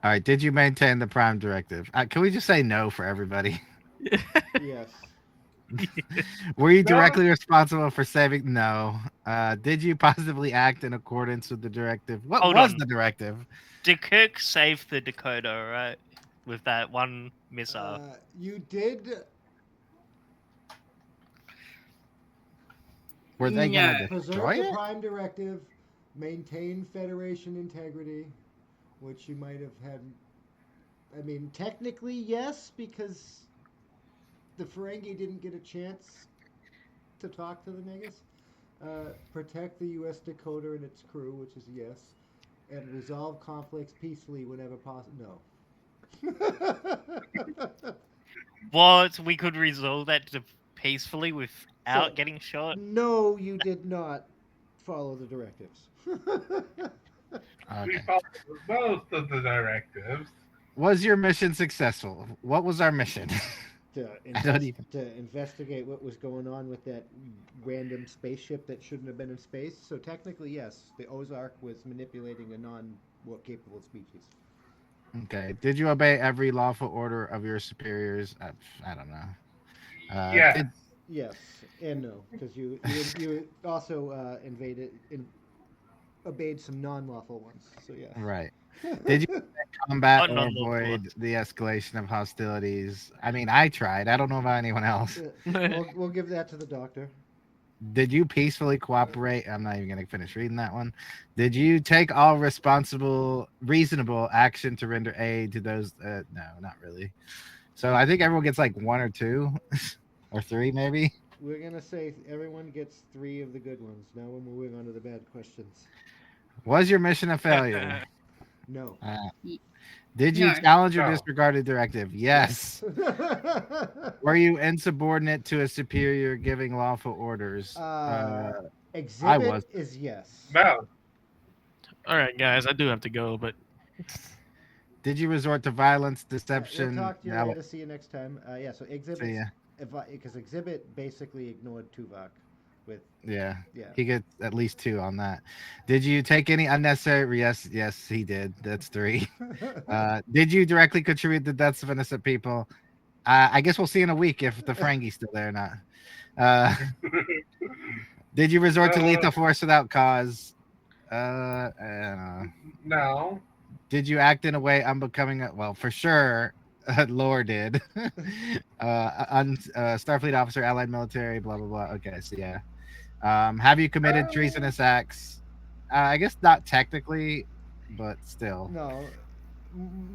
All right. Did you maintain the Prime Directive? Can we just say no for everybody? Yes. Were you No. directly responsible for saving? No. Did you possibly act in accordance with the directive? What Hold was on. the directive? Did Kirk save the Dakota, right? With that one missile. You did. Were they No. gonna Preserve destroy the it? Prime Directive, maintain Federation integrity, which you might have had. I mean, technically, yes, because the Ferengi didn't get a chance to talk to the Negus. Protect the U.S. Dakota and its crew, which is yes, and resolve conflicts peacefully whenever possible. No. What? We could resolve that peacefully without So- getting shot? No, you did not follow the directives. We Okay. followed most of the directives. Was your mission successful? What was our mission? to, I don't even- to investigate what was going on with that random spaceship that shouldn't have been in space. So technically, yes, the Ozark was manipulating a non-capable species. Okay. Did you obey every lawful order of your superiors? I don't know. Yes. Yes and no, because you also obeyed some non-lawful ones. So yes. Right. Did you combat Oh, or non-lawful avoid ones. the escalation of hostilities? I mean, I tried. I don't know about anyone else. We'll give that to the doctor. Did you peacefully cooperate? I'm not even going to finish reading that one. Did you take all reasonable action to render aid to those? No, not really. So I think everyone gets like 1 or 2 or 3 maybe. We're gonna say everyone gets 3 of the good ones. Now we're moving on to the bad questions. Was your mission a failure? No. Did you No. challenge or No. disregard a directive? Yes. Were you insubordinate to a superior giving lawful orders? Exhibit was. is yes. No. All right, guys, I do have to go, but Did you resort to violence, We'll deception? talk to you mal- later. See you next time. Yeah. So exhibit. See ya. Because exhibit basically ignored Tuvok. With Yeah. yeah. He gets at least 2 on that. Did you take any unnecessary? Yes, he did. That's 3. Did you directly contribute to the deaths of innocent people? I guess we'll see in a week if the Ferengi's still there or not. Did you resort to lethal force without cause? I don't know. No. Did you act in a way unbecoming? Well, for sure, Lore did. Starfleet officer, allied military, blah blah blah. Okay, so yeah. Have you committed treasonous acts? I guess not technically, but still. No.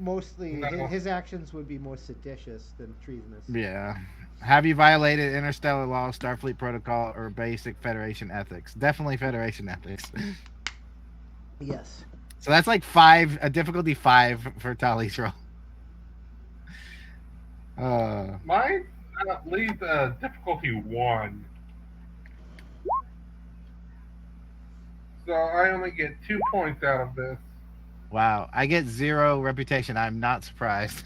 Mostly, No. his actions would be more seditious than treasonous. Yeah. Have you violated interstellar law, Starfleet protocol, or basic Federation ethics? Definitely Federation ethics. Yes. So that's like 5, a difficulty 5 for Tali's roll. Mine leads difficulty 1. So I only get 2 points out of this. Wow. I get 0 reputation. I'm not surprised.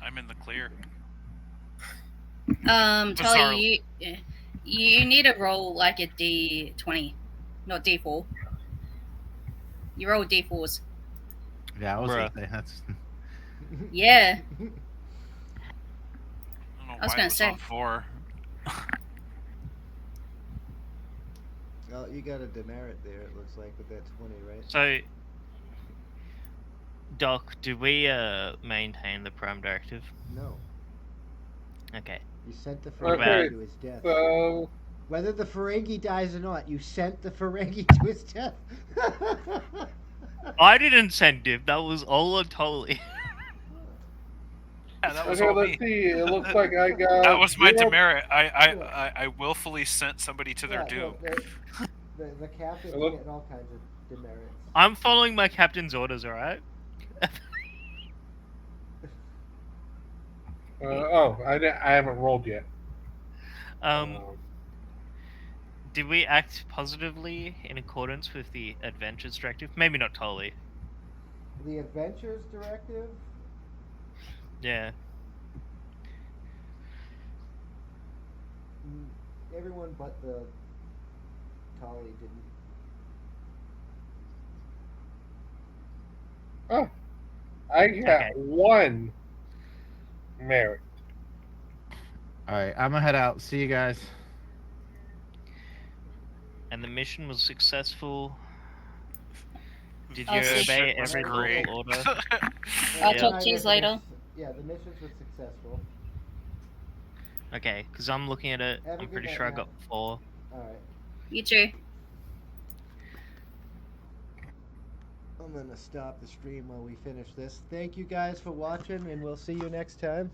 I'm in the clear. Tully, you need to roll like a D20, not D4. You roll D4s. Yeah, I was Bruh. gonna say that's. Yeah. I don't know I was why gonna it was say. on 4. Well, you got a demerit there. It looks like with that 20, right? So, Doc, do we maintain the Prime Directive? No. Okay. You sent the What Ferengi about- to his death. So Whether the Ferengi dies or not, you sent the Ferengi to his death. I didn't send him. That was all on Tully. Yeah, that was Okay, all me. let's see. It looks like I got. That was my 0. demerit. I willfully sent somebody to their doom. The captain's Hello? getting all kinds of demerits. I'm following my captain's orders, all right? I haven't rolled yet. Did we act positively in accordance with the Adventures Directive? Maybe not totally. The Adventures Directive? Yeah. Everyone but the Tolly didn't. Oh, I got 1 merit. All right, I'm gonna head out. See you guys. And the mission was successful. Did you I'll see. obey Shit was every great. lawful order? I'll Yeah. talk to you later. Yeah, the missions were successful. Okay, because I'm looking at it. Have a I'm good pretty night, sure I Matt. got 4. Alright. You too. I'm gonna stop the stream while we finish this. Thank you guys for watching, and we'll see you next time.